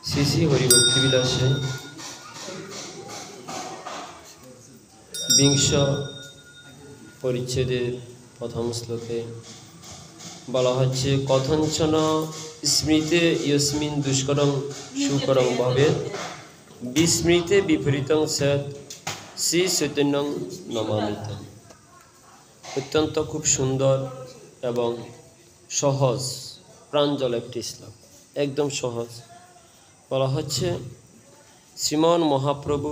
শ্রী শ্রী হরিভক্তিবিলাসে বিংশ পরিচ্ছেদের প্রথম শ্লোকে বলা হচ্ছে কথঞ্চন স্মৃতে ইয়স্মিন দুষ্করং সুকরং ভবেৎ বিস্মৃতে বিপরীতং স্যাৎ শ্রী চৈতন্যং নমামিতম। অত্যন্ত খুব সুন্দর এবং সহজ প্রাঞ্জল একটি শ্লোক, একদম সহজ। বলা হচ্ছে শ্রীমন মহাপ্রভু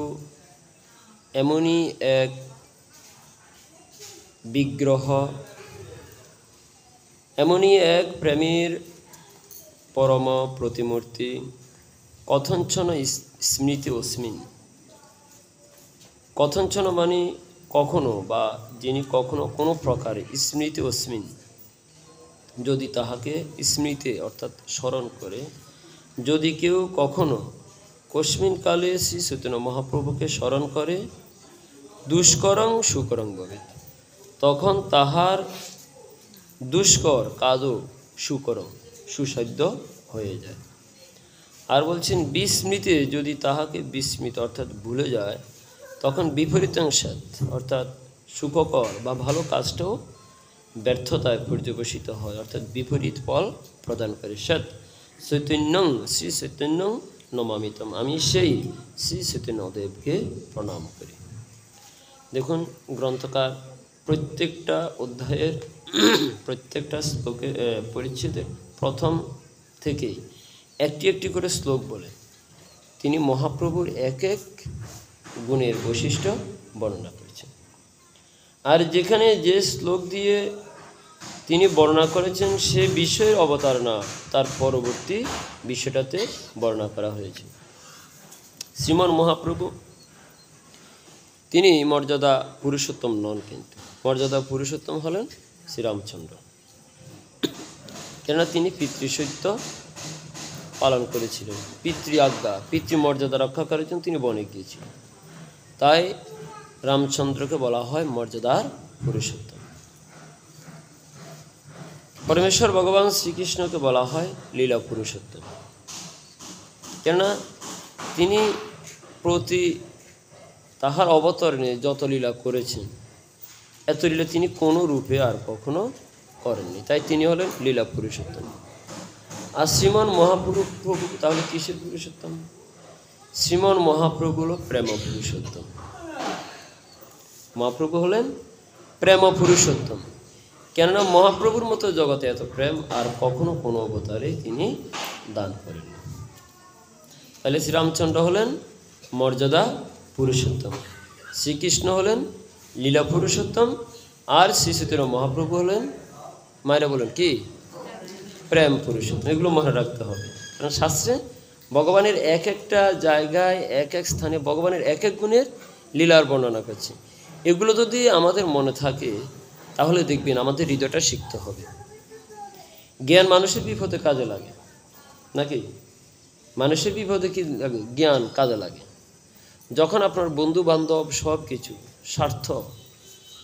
এমনই এক বিগ্রহ, এমনই এক প্রেমের পরম প্রতিমূর্তি। কথঞ্চন স্মৃতি অস্মিন, কথঞ্চন মানে কখনো, বা যিনি কখনো কোনো প্রকারে, স্মৃতি অস্মিন যদি তাহাকে স্মৃতি অর্থাৎ স্মরণ করে, যদি কেউ কখনো কস্মিন কালে শ্রী চৈতন্য মহাপ্রভুকে স্মরণ করে, দুষ্করং সুকরং ভবেৎ, তখন তাহার দুষ্কর কাজও সুকরং সুসাধ্য হয়ে যায়। আর বলছেন বিস্মৃতে যদি তাহাকে বিস্মৃত অর্থাৎ ভুলে যায়, তখন বিপরীতং স্যাৎ অর্থাৎ সুখকর বা ভালো কাজটাও ব্যর্থতায় পর্যবসিত হয়, অর্থাৎ বিপরীত ফল প্রদান করে। স্যাৎ চৈতন্যং শ্রী চৈতন্যং নমামিতম, আমি সেই শ্রী চৈতন্যদেবকে প্রণাম করি। দেখুন গ্রন্থকার প্রত্যেকটা অধ্যায়ের প্রত্যেকটা শ্লোকে পরিচ্ছেদের প্রথম থেকেই একটি একটি করে শ্লোক বলে তিনি মহাপ্রভুর এক এক গুণের বৈশিষ্ট্য বর্ণনা করেছেন। আর যেখানে যে শ্লোক দিয়ে তিনি বর্ণনা করেছেন সে বিষয়ের অবতার না, তার পরবর্তী বিষয়টাতে বর্ণনা করা হয়েছে। শ্রীমন মহাপ্রভু তিনি মর্যাদা পুরুষোত্তম নন, কিন্তু মর্যাদা পুরুষোত্তম হলেন শ্রীরামচন্দ্র, কেননা তিনি পিতৃসত্য পালন করেছিলেন, পিতৃ আজ্ঞা পিতৃমর্যাদা রক্ষা করার জন্য তিনি বনে গিয়েছিলেন। তাই রামচন্দ্রকে বলা হয় মর্যাদার পুরুষোত্তম। পরমেশ্বর ভগবান শ্রীকৃষ্ণকে বলা হয় লীলা পুরুষোত্তম, কেননা তিনি প্রতি তাহার অবতরণে যত লীলা করেছেন, এত লীলা তিনি কোনো রূপে আর কখনো করেননি, তাই তিনি হলেন লীলা পুরুষোত্তম। আর শ্রীমন মহাপ্রভু তাহলে কিসের পুরুষোত্তম? শ্রীমন মহাপ্রভু হল প্রেম পুরুষোত্তম। মহাপ্রভু হলেন প্রেম পুরুষোত্তম, কেননা মহাপ্রভুর মতো জগতে এত প্রেম আর কখনো কোনো অবতারে তিনি দান করেন। তাহলে শ্রীরামচন্দ্র হলেন মর্যাদা পুরুষোত্তম, শ্রীকৃষ্ণ হলেন লীলা পুরুষোত্তম, আর শ্রী চৈতন্য মহাপ্রভু হলেন, মায়েরা বলেন কি, প্রেম পুরুষোত্তম। এগুলো মনে রাখতে হবে, কারণ শাস্ত্রে ভগবানের এক একটা জায়গায় এক এক স্থানে ভগবানের এক এক গুণের লীলার বর্ণনা করছে। এগুলো যদি আমাদের মনে থাকে তাহলে দেখবেন আমাদের হৃদয়টা শিখতে হবে। জ্ঞান মানুষের বিপদে কাজে লাগে নাকি? মানুষের বিপদে কি লাগে? জ্ঞান কাজে লাগে। যখন আপনার বন্ধু বান্ধব সব কিছু স্বার্থ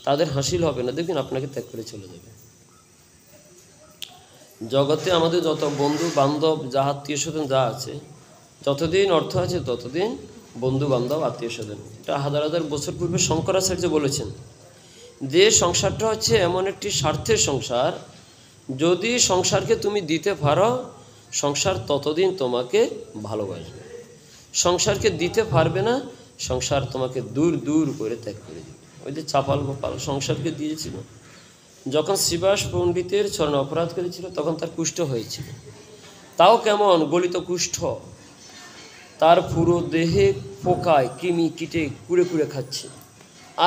তাদের হাসিল হবে না, দেখবেন আপনাকে ত্যাগ করে চলে যাবে। জগতে আমাদের যত বন্ধু বান্ধব যা আত্মীয় স্বজন যা আছে, যতদিন অর্থ আছে ততদিন বন্ধু বান্ধব আত্মীয় স্বজন। এটা হাজার হাজার বছর পূর্বে শঙ্করাচার্য বলেছেন যে সংসারটা হচ্ছে এমন একটি স্বার্থের সংসার, যদি সংসারকে তুমি দিতে পারো সংসার ততদিন তোমাকে ভালোবাসবে, সংসারকে দিতে পারবে না সংসার তোমাকে দূর দূর করে ত্যাগ করে দেবে। ওই যে চাপাল গোপাল সংসারকে দিয়েছিল, যখন শ্রীবাস পণ্ডিতের চরণে অপরাধ করেছিল তখন তার কুষ্ঠ হয়েছিল, তাও কেমন গলিত কুষ্ঠ, তার পুরো দেহে পোকায় কৃমি কীটে কুড়ে কুড়ে খাচ্ছে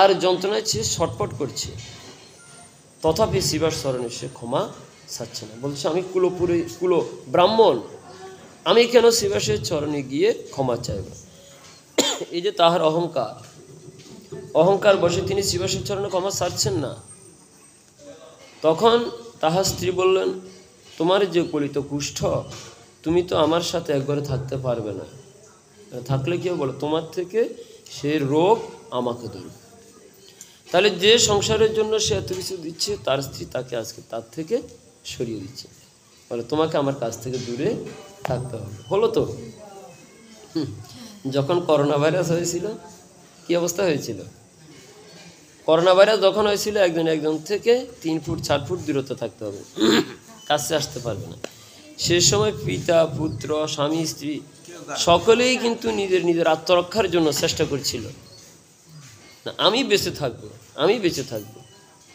আর যন্ত্রণায় সে ছটফট করছে, তথাপি শ্রীবাস চরণে সে ক্ষমা চাচ্ছে না, বলছে আমি কুলো ব্রাহ্মণ, আমি কেন শ্রীবাসের চরণে গিয়ে ক্ষমা চাইব। এই যে তাহার অহংকার বসে তিনি শ্রীবাসের চরণে ক্ষমা চাচ্ছেন না। তখন তাহার স্ত্রী বললেন, তোমার যে গলিত কুষ্ঠ, তুমি তো আমার সাথে একবারে থাকতে পারবে না, থাকলে কেউ বলো তোমার থেকে সে রোগ আমাকে ধরবে। তাহলে যে সংসারের জন্য সে এত কিছু দিচ্ছে, তার স্ত্রী তাকে আজকে তার থেকে সরিয়ে দিচ্ছে, বলে তোমাকে আমার কাছ থেকে দূরে থাকতে হবে। হলো তো? যখন করোনা ভাইরাস হয়েছিল কি অবস্থা হয়েছিল? করোনা ভাইরাস যখন হয়েছিল একজন থেকে 3 ফুট 4 ফুট দূরত্ব থাকতে হবে, কাছে আসতে পারবে না। সে সময় পিতা পুত্র স্বামী স্ত্রী সকলেই কিন্তু নিজের আত্মরক্ষার জন্য চেষ্টা করছিল। না, আমি বেঁচে থাকবো,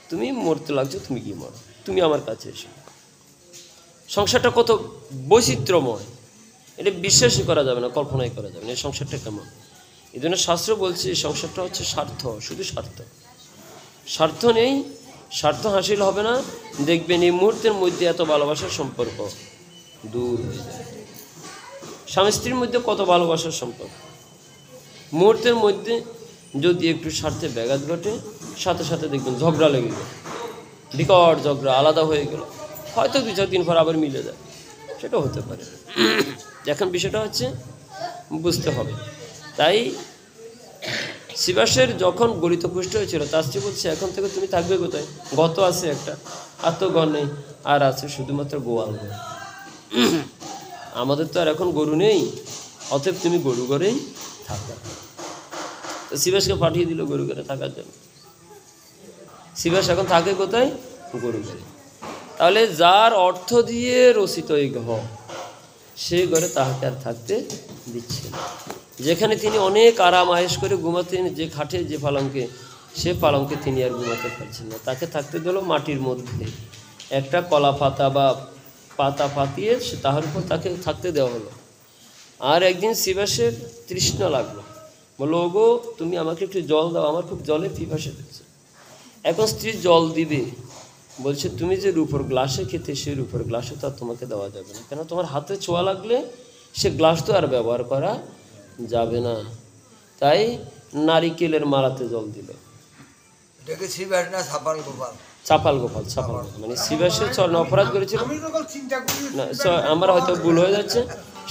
তুমি মরতে লাগছো, তুমি কি মরো, তুমি আমার কাছে এসো। সংসারটা কত বৈচিত্র্যময়, এটা বিশ্বাসই করা যাবে না, কল্পনাই করা যাবে না এই সংসারটা কেমন। এই জন্য শাস্ত্র বলছে এই সংসারটা হচ্ছে স্বার্থ, শুধু স্বার্থ নেই, স্বার্থ হাসিল হবে না। দেখবেন এই মুহূর্তের মধ্যে এত ভালোবাসার সম্পর্ক দূর হয়ে যায়। স্বামী স্ত্রীর মধ্যে কত ভালোবাসার সম্পর্ক, মুহূর্তের মধ্যে যদি একটু স্বার্থে ব্যাঘাত ঘটে সাথে সাথে দেখবেন ঝগড়া লেগে গেল, বিকট ঝগড়া, আলাদা হয়ে গেল, হয়তো 2-4 দিন পর আবার মিলে যায়, সেটাও হতে পারে। এখন বিষয়টা হচ্ছে বুঝতে হবে। তাই শিবাসের যখন গলিত কুষ্ঠ হয়েছিল তার স্ত্রী বলছে এখন থেকে তুমি থাকবে কোথায়, গত আছে একটা, আর তো ঘর নেই, আর আছে শুধুমাত্র গোয়াল ঘর, আমাদের তো আর এখন গরু নেই, অতএব তুমি গরু ঘরেই থাকো। তো শিবাসকে পাঠিয়ে দিল গরু ঘরে থাকার জন্য। শিবাস এখন থাকে কোথায়, গরু ঘরে। তাহলে যার অর্থ দিয়ে রচিত এই ঘর, সেই ঘরে তাহাকে আর থাকতে দিচ্ছে না। যেখানে তিনি অনেক আরাম আয়েশ করে ঘুমাতেন, যে খাটে যে পালঙ্কে, সে পালঙ্কে তিনি আর ঘুমাতে পারছেন না, তাকে থাকতে দিল মাটির মধ্যে, একটা কলা পাতা বা পাতা পাতিয়ে সে তাহার উপর তাকে থাকতে দেওয়া হলো। আর একদিন শিবাসের তৃষ্ণা লাগলো, বললো ওগো তুমি আমাকে একটু জল দাও, আমার খুব জলে পিপাসা পেয়েছে। এখন স্ত্রী জল দিবে, বলছে তুমি যে রূপোর গ্লাসে খেতে, সেই রূপোর গ্লাসে তো আর তোমাকে দেওয়া যাবে না, কেন তোমার হাতে ছোঁয়া লাগলে সে গ্লাস তো আর ব্যবহার করা যাবে না। তাই নারিকেলের মালাতে জল দিল। চাপাল গোপাল, মানে শিবাসের চরণে অপরাধ করেছিল না, আমার হয়তো ভুল হয়ে যাচ্ছে,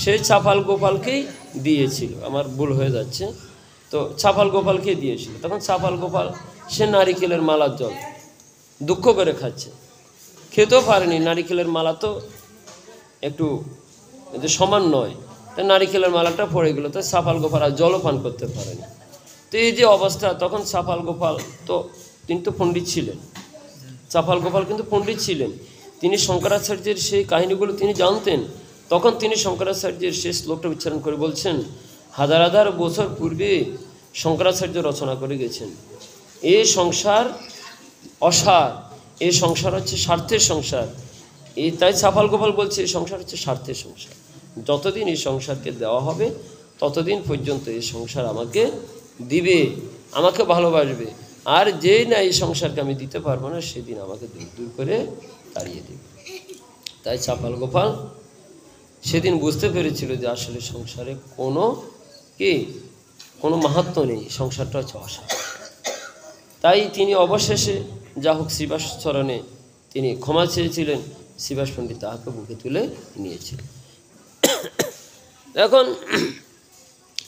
সেই চাপাল গোপালকেই দিয়েছিল, আমার ভুল হয়ে যাচ্ছে। তো চাপাল গোপালকেই দিয়েছিল, তখন চাপাল গোপাল সে নারিকেলের মালার জল দুঃখ করে খাচ্ছে, খেতেও পারেনি, নারিকেলের মালা তো একটু সমান নয়, তাই নারিকেলের মালাটা পড়ে গেল, তো চাপাল গোপাল আর জলও পান করতে পারেনি। তো এই যে অবস্থা, তখন চাপাল গোপাল তো তিনি তো পণ্ডিত ছিলেন, চাপাল গোপাল কিন্তু পণ্ডিত ছিলেন, তিনি শঙ্করাচার্যের সেই কাহিনীগুলো তিনি জানতেন। তখন তিনি শঙ্করাচার্যের সেই শ্লোকটা উচ্চারণ করে বলছেন, হাজার হাজার বছর পূর্বে শঙ্করাচার্য রচনা করে গেছেন, এই সংসার অসার, এই সংসার হচ্ছে স্বার্থের সংসার। এই তাই চাপাল গোপাল বলছে এই সংসার হচ্ছে স্বার্থের সংসার, যতদিন এই সংসারকে দেওয়া হবে ততদিন পর্যন্ত এই সংসার আমাকে দিবে, আমাকে ভালোবাসবে, আর যেই না এই সংসারকে আমি দিতে পারবো না সেদিন আমাকে দূর দূর করে তাড়িয়ে দেবে। তাই চাপাল গোপাল সেদিন বুঝতে পেরেছিল যে আসলে সংসারে কোনো মাহাত্ম্য নেই, সংসারটা হচ্ছে অসার। তাই তিনি অবশেষে যা হোক শিবাস চরণে তিনি ক্ষমা চেয়েছিলেন, শিবাস পণ্ডিত তাহাকে বুকে তুলে নিয়েছিলেন। এখন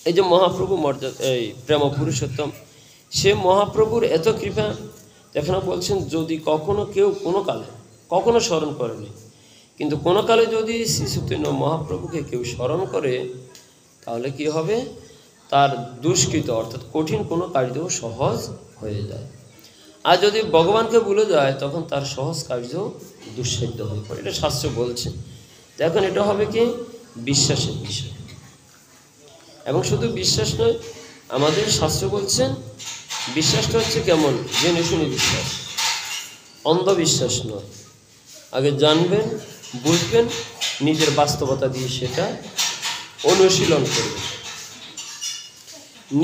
এই যে মহাপ্রভু মর্যাদা, এই প্রেম পুরুষোত্তম, সে মহাপ্রভুর এত কৃপা, এখানে বলছেন যদি কখনো কেউ কোনো কালে কখনো স্মরণ করেনি, কিন্তু কোনো কালে যদি শ্রীচৈতন্য মহাপ্রভুকে কেউ স্মরণ করে তাহলে কি হবে, তার দুষ্কৃত অর্থাৎ কঠিন কোনো কার্যও সহজ হয়ে যায়। আর যদি ভগবানকে ভুলে যায় তখন তার সহজ কার্য দুঃসাধ্য হয়ে পড়ে, এটা শাস্ত্র বলছে। এখন এটা হবে কি বিশ্বাসের বিষয়, এবং শুধু বিশ্বাস নয়, আমাদের শাস্ত্র বলছেন বিশ্বাসটা হচ্ছে কেমন, জেনে শুনে বিশ্বাস, অন্ধবিশ্বাস নয়। আগে জানবেন, বুঝবেন, নিজের বাস্তবতা দিয়ে সেটা অনুশীলন করবেন।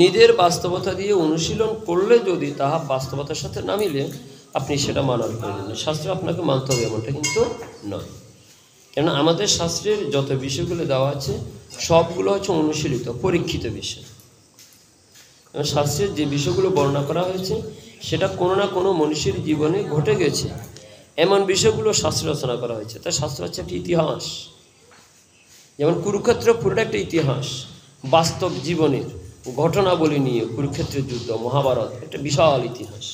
নিজের বাস্তবতা দিয়ে অনুশীলন করলে যদি তাহা বাস্তবতার সাথে না মিলে আপনি সেটা মানার প্রয়োজন নেই, শাস্ত্র আপনাকে মানতে হবে এমনটা কিন্তু নয়। কেন আমাদের শাস্ত্রের যত বিষয়গুলো দেওয়া আছে সবগুলো হচ্ছে অনুশীলিত পরীক্ষিত বিষয়। শাস্ত্রের যে বিষয়গুলো বর্ণনা করা হয়েছে সেটা কোনো না কোনো মনীষীর জীবনে ঘটে গেছে, এমন বিষয়গুলো শাস্ত্র রচনা করা হয়েছে। তাই শাস্ত্র হচ্ছে একটা ইতিহাস, যেমন কুরুক্ষেত্র পুরোটা একটা ইতিহাস, বাস্তব জীবনের ঘটনাবলী নিয়ে কুরুক্ষেত্রের যুদ্ধ, মহাভারত একটা বিশাল ইতিহাস।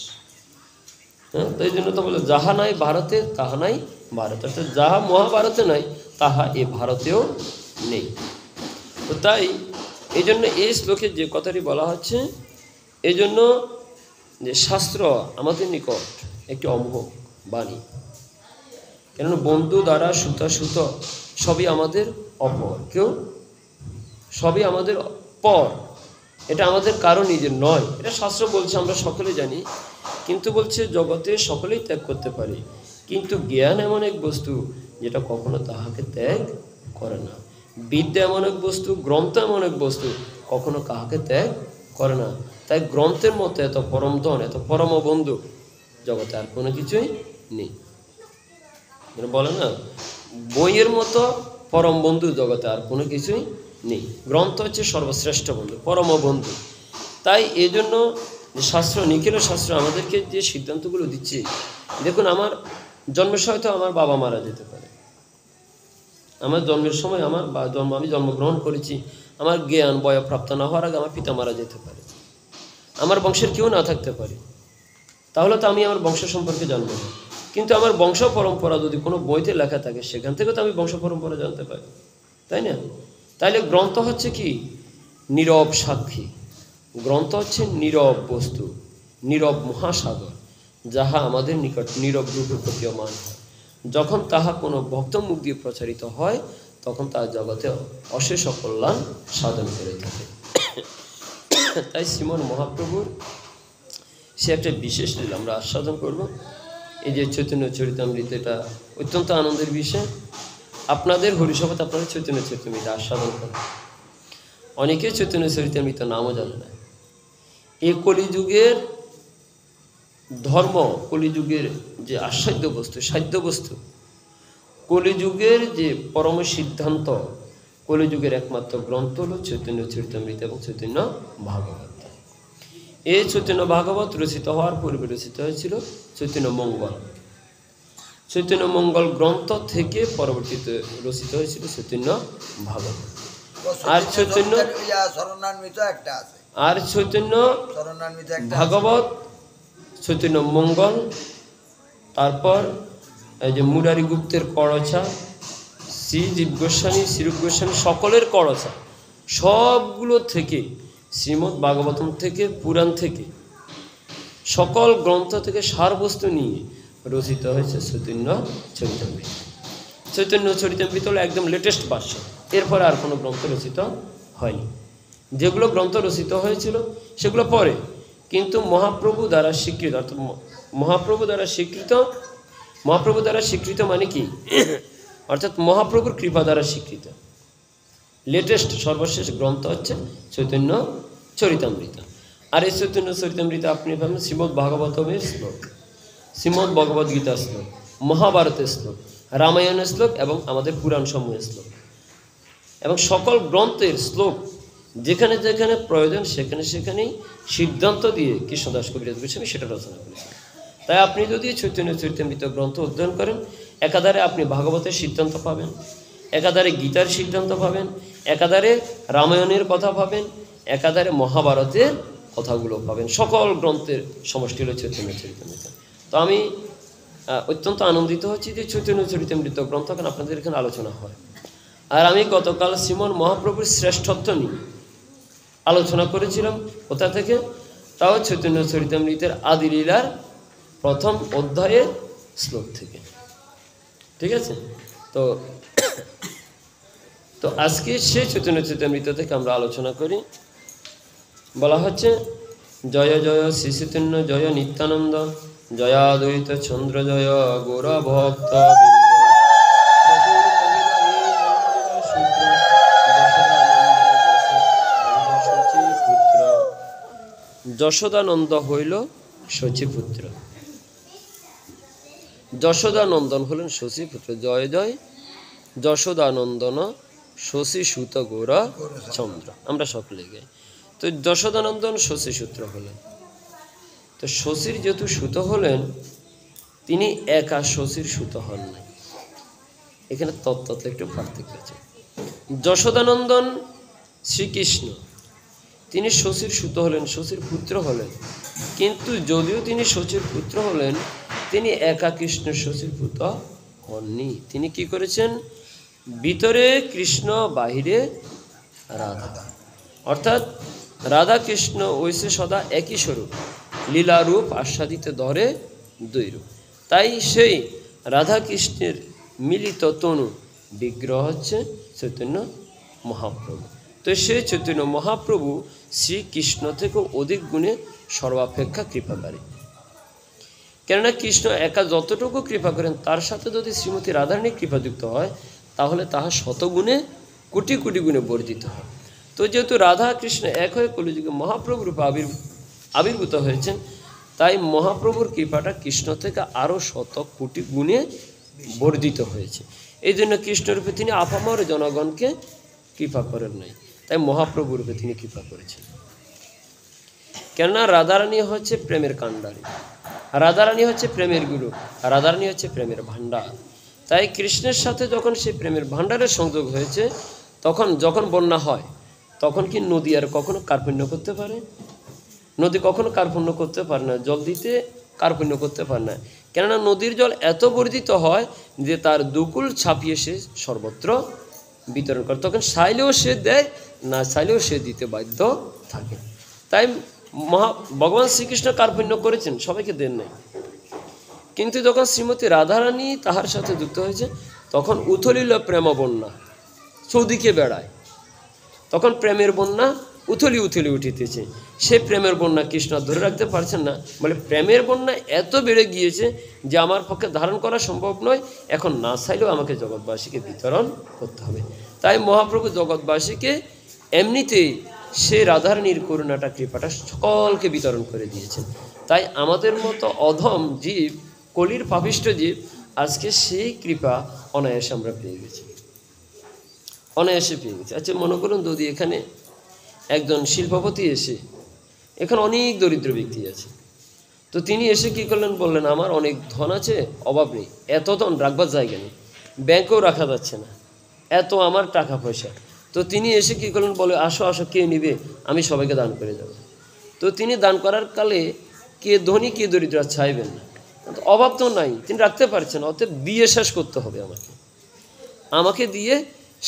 হ্যাঁ, তাই জন্য তো বলে যাহা নাই ভারতে তাহা নাই ভারতে, অর্থাৎ যাহা মহাভারতে নাই তাহা এ ভারতেও নেই। তো তাই এই জন্য এই শ্লোকে যে কথাটি বলা হচ্ছে, এই জন্য যে শাস্ত্র আমাদের নিকট একটি অমোঘ বাণী। কেননা বন্ধু দ্বারা সুত সবই আমাদের অপর, কেউ সবই আমাদের পর, এটা আমাদের কারো নিজের নয়। এটা শাস্ত্র বলছে, আমরা সকলে জানি। কিন্তু বলছে জগতে সকলেই ত্যাগ করতে পারে, কিন্তু জ্ঞান এমন এক বস্তু যেটা কখনো তাহাকে ত্যাগ করে না। বিদ্যা এমন এক বস্তু, গ্রন্থ এমন এক বস্তু কখনো কাহাকে ত্যাগ করে না। তাই গ্রন্থের মতো এত পরম ধন, এত পরম বন্ধু জগতে আর কোনো কিছুই নেই। বলে না, বইয়ের মতো পরম বন্ধু জগতে আর কোনো কিছুই নেই। গ্রন্থ হচ্ছে সর্বশ্রেষ্ঠ বন্ধু, পরম বন্ধু। তাই এই জন্য শাস্ত্র, নিখিল শাস্ত্র আমাদেরকে যে সিদ্ধান্তগুলো দিচ্ছে, দেখুন আমার জন্মের হয়তো আমার বাবা মারা যেতে পারে, আমার জন্মের সময় আমি জন্মগ্রহণ করেছি, আমার জ্ঞান বয়প্রাপ্ত না হওয়ার আগে আমার পিতা মারা যেতে পারে, আমার বংশের কেউ না থাকতে পারে, তাহলে তো আমি আমার বংশ সম্পর্কে জানবো না। কিন্তু আমার বংশ পরম্পরা যদি কোনো বইতে লেখা থাকে, সেখান থেকে তো আমি বংশ পরম্পরা জানতে পারি, তাই না? তাইলে গ্রন্থ হচ্ছে কি? নীরব সাক্ষী। গ্রন্থ হচ্ছে নীরব বস্তু, নীরব মহাসাগর, যাহা আমাদের নিকট নীরব রূপে প্রতীয়মান হয়। যখন তাহা কোনো ভক্ত মুখ দিয়ে প্রচারিত হয়, তখন তার জগতে অশেষ কল্যাণ সাধন করে থাকে। তাই শ্রীমন মহাপ্রভুর সে একটা বিশেষ লীলা আমরা আস্বাদন করব। এই যে চৈতন্য চরিতামৃত, এটা অত্যন্ত আনন্দের বিষয়। আপনাদের হরিসভাতে আপনারা চৈতন্য চরিতামৃত আস্বাদন করেন। অনেকে চৈতন্য চরিতামৃত নামও জানে না। এই কলিযুগের ধর্ম, কলিযুগের যে আস্বাদ্য বস্তু, সাধ্য বস্তু, কলিযুগের যে পরম সিদ্ধান্ত, কলিযুগের একমাত্র গ্রন্থ হল চৈতন্য চরিতামৃত এবং চৈতন্য ভাগবত। এই চৈতন্য ভাগবত রচিত হওয়ার পূর্বে রচিত হয়েছিল চৈতন্য মঙ্গল। চৈতন্য মঙ্গল গ্রন্থ থেকে পরবর্তীতে রচিত হয়েছিল চৈতন্য ভাগবত। আর চৈতন্য ভাগবত, চৈতন্য মঙ্গল, তারপর এই যে মুরারি গুপ্তের করচা, শ্রী জীব গোস্বামী, শ্রীরূপ গোস্বামী, সকলের করচা, সবগুলো থেকে, শ্রীমদ্ ভাগবতম থেকে, পুরাণ থেকে, সকল গ্রন্থ থেকে সারবস্তু নিয়ে রচিত হয়েছে চৈতন্য চরিতামৃত। চৈতন্য চরিতামৃত হলো একদম লেটেস্ট ভার্সন, এরপরে আর কোনো গ্রন্থ রচিত হয়নি। যেগুলো গ্রন্থ রচিত হয়েছিল সেগুলো পরে, কিন্তু মহাপ্রভু দ্বারা স্বীকৃত, অর্থাৎ মহাপ্রভু দ্বারা স্বীকৃত মানে কি? অর্থাৎ মহাপ্রভুর কৃপা দ্বারা স্বীকৃত লেটেস্ট সর্বশেষ গ্রন্থ হচ্ছে চৈতন্য চরিতামৃত। আর এই চৈতন্য চরিতামৃত আপনি পাবেন শ্রীমদ্ ভাগবতমের শ্লোক, শ্রীমদ্ ভগবদ গীতার শ্লোক, মহাভারতের শ্লোক, রামায়ণের শ্লোক এবং আমাদের পুরাণ সমূহের শ্লোক, এবং সকল গ্রন্থের শ্লোক যেখানে যেখানে প্রয়োজন সেখানেই সিদ্ধান্ত দিয়ে কৃষ্ণদাস কবিরাজ গোস্বামী সেটা রচনা করেছেন। তাই আপনি যদি চৈতন্য চরিতামৃত গ্রন্থ অধ্যয়ন করেন, একাধারে আপনি ভাগবতের সিদ্ধান্ত পাবেন, একাধারে গীতার সিদ্ধান্ত পাবেন, একাধারে রামায়ণের কথা পাবেন, একাধারে মহাভারতের কথাগুলো পাবেন। সকল গ্রন্থের সমষ্টি হল চৈতন্য চরিতামৃত। তো আমি অত্যন্ত আনন্দিত হচ্ছি যে চৈতন্য চরিতামৃত গ্রন্থ এখন আপনাদের এখানে আলোচনা হয়। আর আমি গতকাল শ্রীমন মহাপ্রভুর শ্রেষ্ঠত্ব নিয়ে আলোচনা করেছিলাম। কোথা থেকে? তাও চৈতন্য চরিতামৃতের আদিলীলার প্রথম অধ্যায়ের শ্লোক থেকে। ঠিক আছে? তো আজকে সেই চৈতন্য চরিতামৃত থেকে আমরা আলোচনা করি। বলা হচ্ছে, জয় জয় শ্রী চৈতন্য জয় নিত্যানন্দ, জয়াদ্বৈত চন্দ্র জয় গৌর ভক্ত যশোদানন্দ হইল শচীপুত্র। যশোদানন্দন হলেন শচীপুত্র। জয় জয় যশোদানন্দন শশী সুত গৌর চন্দ্র, আমরা সকলে গাই। তো যশোদানন্দন শশী সূত্র হলেন। তো শশীর যেহেতু সুত হলেন, তিনি একা শশীর সুত হন নাই। এখানে তত্ত্বতে একটু পার্থক্য আছে। যশোদানন্দন শ্রীকৃষ্ণ, তিনি শশীর সুত হলেন, শশীর পুত্র হলেন। কিন্তু যদিও তিনি শশীর পুত্র হলেন, তিনি একা কৃষ্ণ শশীর পুত্র হননি। তিনি কি করেছেন? ভিতরে কৃষ্ণ, বাহিরে রাধা। অর্থাৎ রাধা কৃষ্ণ ঐসে সদা একই স্বরূপ, লীলা রূপ আস্বাদিত ধরে দুই রূপ। তাই সেই রাধা কৃষ্ণের মিলিত তনু বিগ্রহ হচ্ছে চৈতন্য মহাপ্রভু। তো সেই চৈতন্য মহাপ্রভু শ্রীকৃষ্ণ থেকে অধিক গুণে সর্বাপেক্ষা কৃপাকারী। কেননা কৃষ্ণ একা যতটুকু কৃপা করেন তার সাথে যদি শ্রীমতী রাধারানী কৃপাযুক্ত হয় তাহলে তাহা শতগুণে কোটি কোটি গুণে বর্ধিত হয়। তো যেহেতু রাধা কৃষ্ণ এক হয়ে কলিযুগে মহাপ্রভু রূপে আবির্ভূত হয়েছেন, তাই মহাপ্রভুর কৃপাটা কৃষ্ণ থেকে আরও শত কোটি গুণে বর্ধিত হয়েছে। এই জন্য কৃষ্ণরূপে তিনি আপামর জনগণকে কৃপা করেন নাই, তাই মহাপ্রভু রূপে তিনি কৃপা করেছেন। কেননা রাধারানী হচ্ছে প্রেমের কাণ্ডারী, রাধারানী হচ্ছে প্রেমের গুরু, রাধারানী হচ্ছে প্রেমের ভাণ্ডার। তাই কৃষ্ণের সাথে যখন সেই প্রেমের ভাণ্ডারের সংযোগ হয়েছে, তখন যখন বন্যা হয় তখন কি নদী আর কখনো কার্পণ্য করতে পারে? নদী কখনো কার্পণ্য করতে পারে না, জল দিতে কার্পণ্য করতে পারে না। কেননা নদীর জল এত বর্ধিত হয় যে তার দুকুল ছাপিয়ে সে সর্বত্র বিতরণ করে। তখন চাইলেও সে দেয়, না চাইলেও সে দিতে বাধ্য থাকে। তাই ভগবান শ্রীকৃষ্ণ কার্পণ্য করেছেন, সবাইকে দেন নাই। কিন্তু যখন শ্রীমতী রাধারানী তাহার সাথে যুক্ত হয়েছে তখন উথলিল প্রেম বন্যা, চৌদিকে বেড়ায়। তখন প্রেমের বন্যা উথলি উথলি উঠিতেছে। সে প্রেমের বন্যা কৃষ্ণ ধরে রাখতে পারছেন না, বলে প্রেমের বন্যা এত বেড়ে গিয়েছে যে আমার পক্ষে ধারণ করা সম্ভব নয়, এখন না চাইলেও আমাকে জগৎবাসীকে বিতরণ করতে হবে। তাই মহাপ্রভু জগৎবাসীকে এমনিতেই সে রাধারানীর করুণাটা কৃপাটা সকলকে বিতরণ করে দিয়েছেন। তাই আমাদের মতো অধম জীব, কলির পাপিষ্ঠ জীব, আজকে সেই কৃপা অনায়াসে আমরা পেয়ে গেছি, অনায়াসে পেয়ে গেছি। আচ্ছা মনে করুন যদি এখানে একজন শিল্পপতি এসে, এখানে অনেক দরিদ্র ব্যক্তি আছে, তো তিনি এসে কী করলেন, বললেন আমার অনেক ধন আছে, অভাব নেই, এত ধন রাখবার জায়গা নেই, ব্যাংকেও রাখা যাচ্ছে না, এত আমার টাকা পয়সা। তো তিনি এসে কী করলেন, বলে আসো আসো, কে নিবে, আমি সবাইকে দান করে যাব। তো তিনি দান করার কালে কে ধনী কে দরিদ্র চাইবেন না, অভাব তো নাই, তিনি রাখতে পারছেন, অতএব দিয়ে শেষ করতে হবে, আমাকে দিয়ে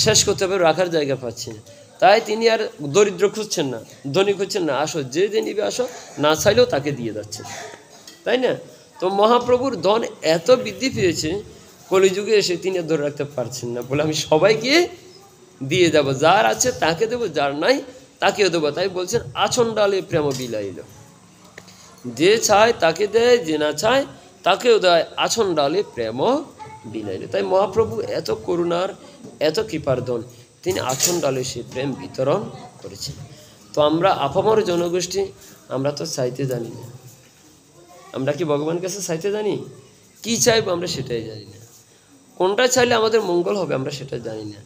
শেষ করতে হবে, রাখার জায়গা পাচ্ছি না। তাই তিনি আর দরিদ্র খুঁজছেন না, ধনী খুঁজছেন না, আসো যে যে নিবে আসো, না চাইলেও তাকে দিয়ে যাচ্ছেন, তাই না? তো মহাপ্রভুর ধন এত বৃদ্ধি পেয়েছে, কলিযুগে এসে তিনি ধরে রাখতে পারছেন না, বলে আমি সবাইকে দিয়ে যাব, যার আছে তাকে দেবো, যার নাই তাকেও দেবো। তাই বলছেন আচণ্ডালে প্রেম বিলাইল, যে চায় তাকে দেয়, যে না চায় তাকেও দেয়, আচণ্ডালে প্রেম বিলাইল। তাই মহাপ্রভু এত করুণার, এত কৃপার ধন, তিনি আচণ্ডালে সে প্রেম বিতরণ করেছেন। তো আমরা আপামর জনগোষ্ঠী, আমরা তো চাইতে জানি না। আমরা কি ভগবানের কাছে চাইতে জানি? কি চাইবো আমরা সেটাই জানি না, কোনটা চাইলে আমাদের মঙ্গল হবে আমরা সেটা জানি না।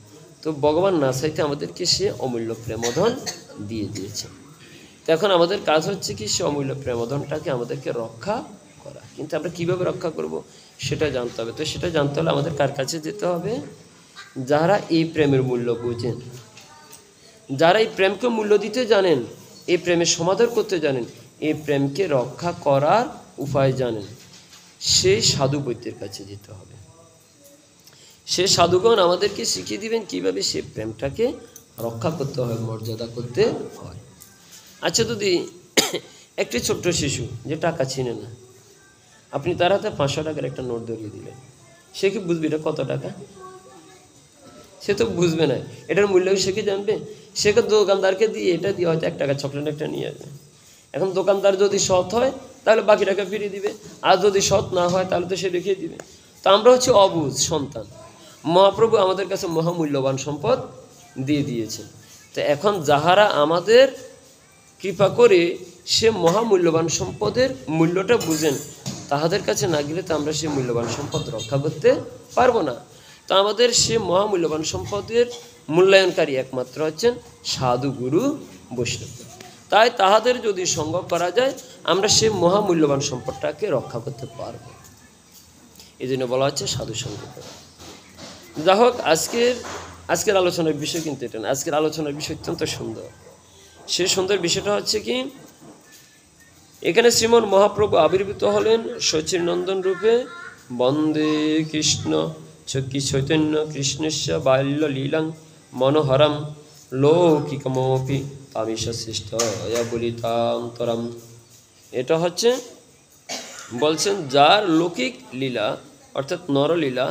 তো ভগবান না চাইতে আমাদেরকে সে অমূল্য প্রেমধন দিয়ে দিয়েছে। তো এখন আমাদের কাজ হচ্ছে কি, সে অমূল্য প্রেমধনটাকে আমাদেরকে রক্ষা করা। কিন্তু আমরা কীভাবে রক্ষা করব সেটা জানতে হবে। তো সেটা জানতে হলে আমাদের কার কাছে যেতে হবে? যারা এই প্রেমের মূল্য বুঝেন, যারা এই প্রেমকে মূল্য দিতে জানেন, এই প্রেমের সমাদর করতে জানেন, এই প্রেমকে রক্ষা করার উপায় জানেন, সেই সাধু বৈদ্যের কাছে যেতে হবে। সে সাধুগণ আমাদেরকে শিখিয়ে দিবেন কীভাবে সে প্রেমটাকে রক্ষা করতে হয়, মর্যাদা করতে হয়। আচ্ছা যদি একটি ছোট্ট শিশু যে টাকা চিনে না, আপনি তার হাতে 500 টাকার একটা নোট ধরিয়ে দিলেন, সে কি বুঝবে এটা কত টাকা? সে তো বুঝবে না, এটার মূল্য সে কি জানবে? সে দোকানদারকে দিয়ে এটা দিয়ে হয়তো 1 টাকা চকলেট একটা নিয়ে আসবে। এখন দোকানদার যদি সৎ হয় তাহলে বাকি টাকা ফিরিয়ে দিবে, আর যদি সৎ না হয় তাহলে তো সে রেখে দিবে। তো আমরা হচ্ছে অবুঝ সন্তান, মহাপ্রভু আমাদের কাছে মহামূল্যবান সম্পদ দিয়ে দিয়েছেন। তো এখন যাহারা আমাদের কৃপা করে সে মহামূল্যবান সম্পদের মূল্যটা বুঝেন, তাহাদের কাছে না গেলে তো আমরা সেই মূল্যবান সম্পদ রক্ষা করতে পারবো না। তো আমাদের সে মহামূল্যবান সম্পদের মূল্যায়নকারী একমাত্র হচ্ছেন সাধু গুরু বৈষ্ণব। তাই তাহাদের যদি সঙ্গ করা যায় আমরা সে মহামূল্যবান সম্পদটাকে রক্ষা করতে পারব। এই জন্য বলা হচ্ছে সাধু সঙ্গ করা। যা হোক, আজকের আলোচনার বিষয় কিন্তু এটা না। আজকের আলোচনার বিষয় অত্যন্ত সুন্দর। সে সুন্দর বিষয়টা হচ্ছে কি, এখানে শ্রীমন মহাপ্রভু আবির্ভূত হলেন শচীর নন্দন রূপে। বন্দে কৃষ্ণ চক্ষি চৈতন্য কৃষ্ণস্য বাল্য লীলাং মনোহরম লৌকিকমপি তামিশ সৃষ্ট বলিতান্তরম। এটা হচ্ছে বলছেন যার লৌকিক লীলা অর্থাৎ নরলীলা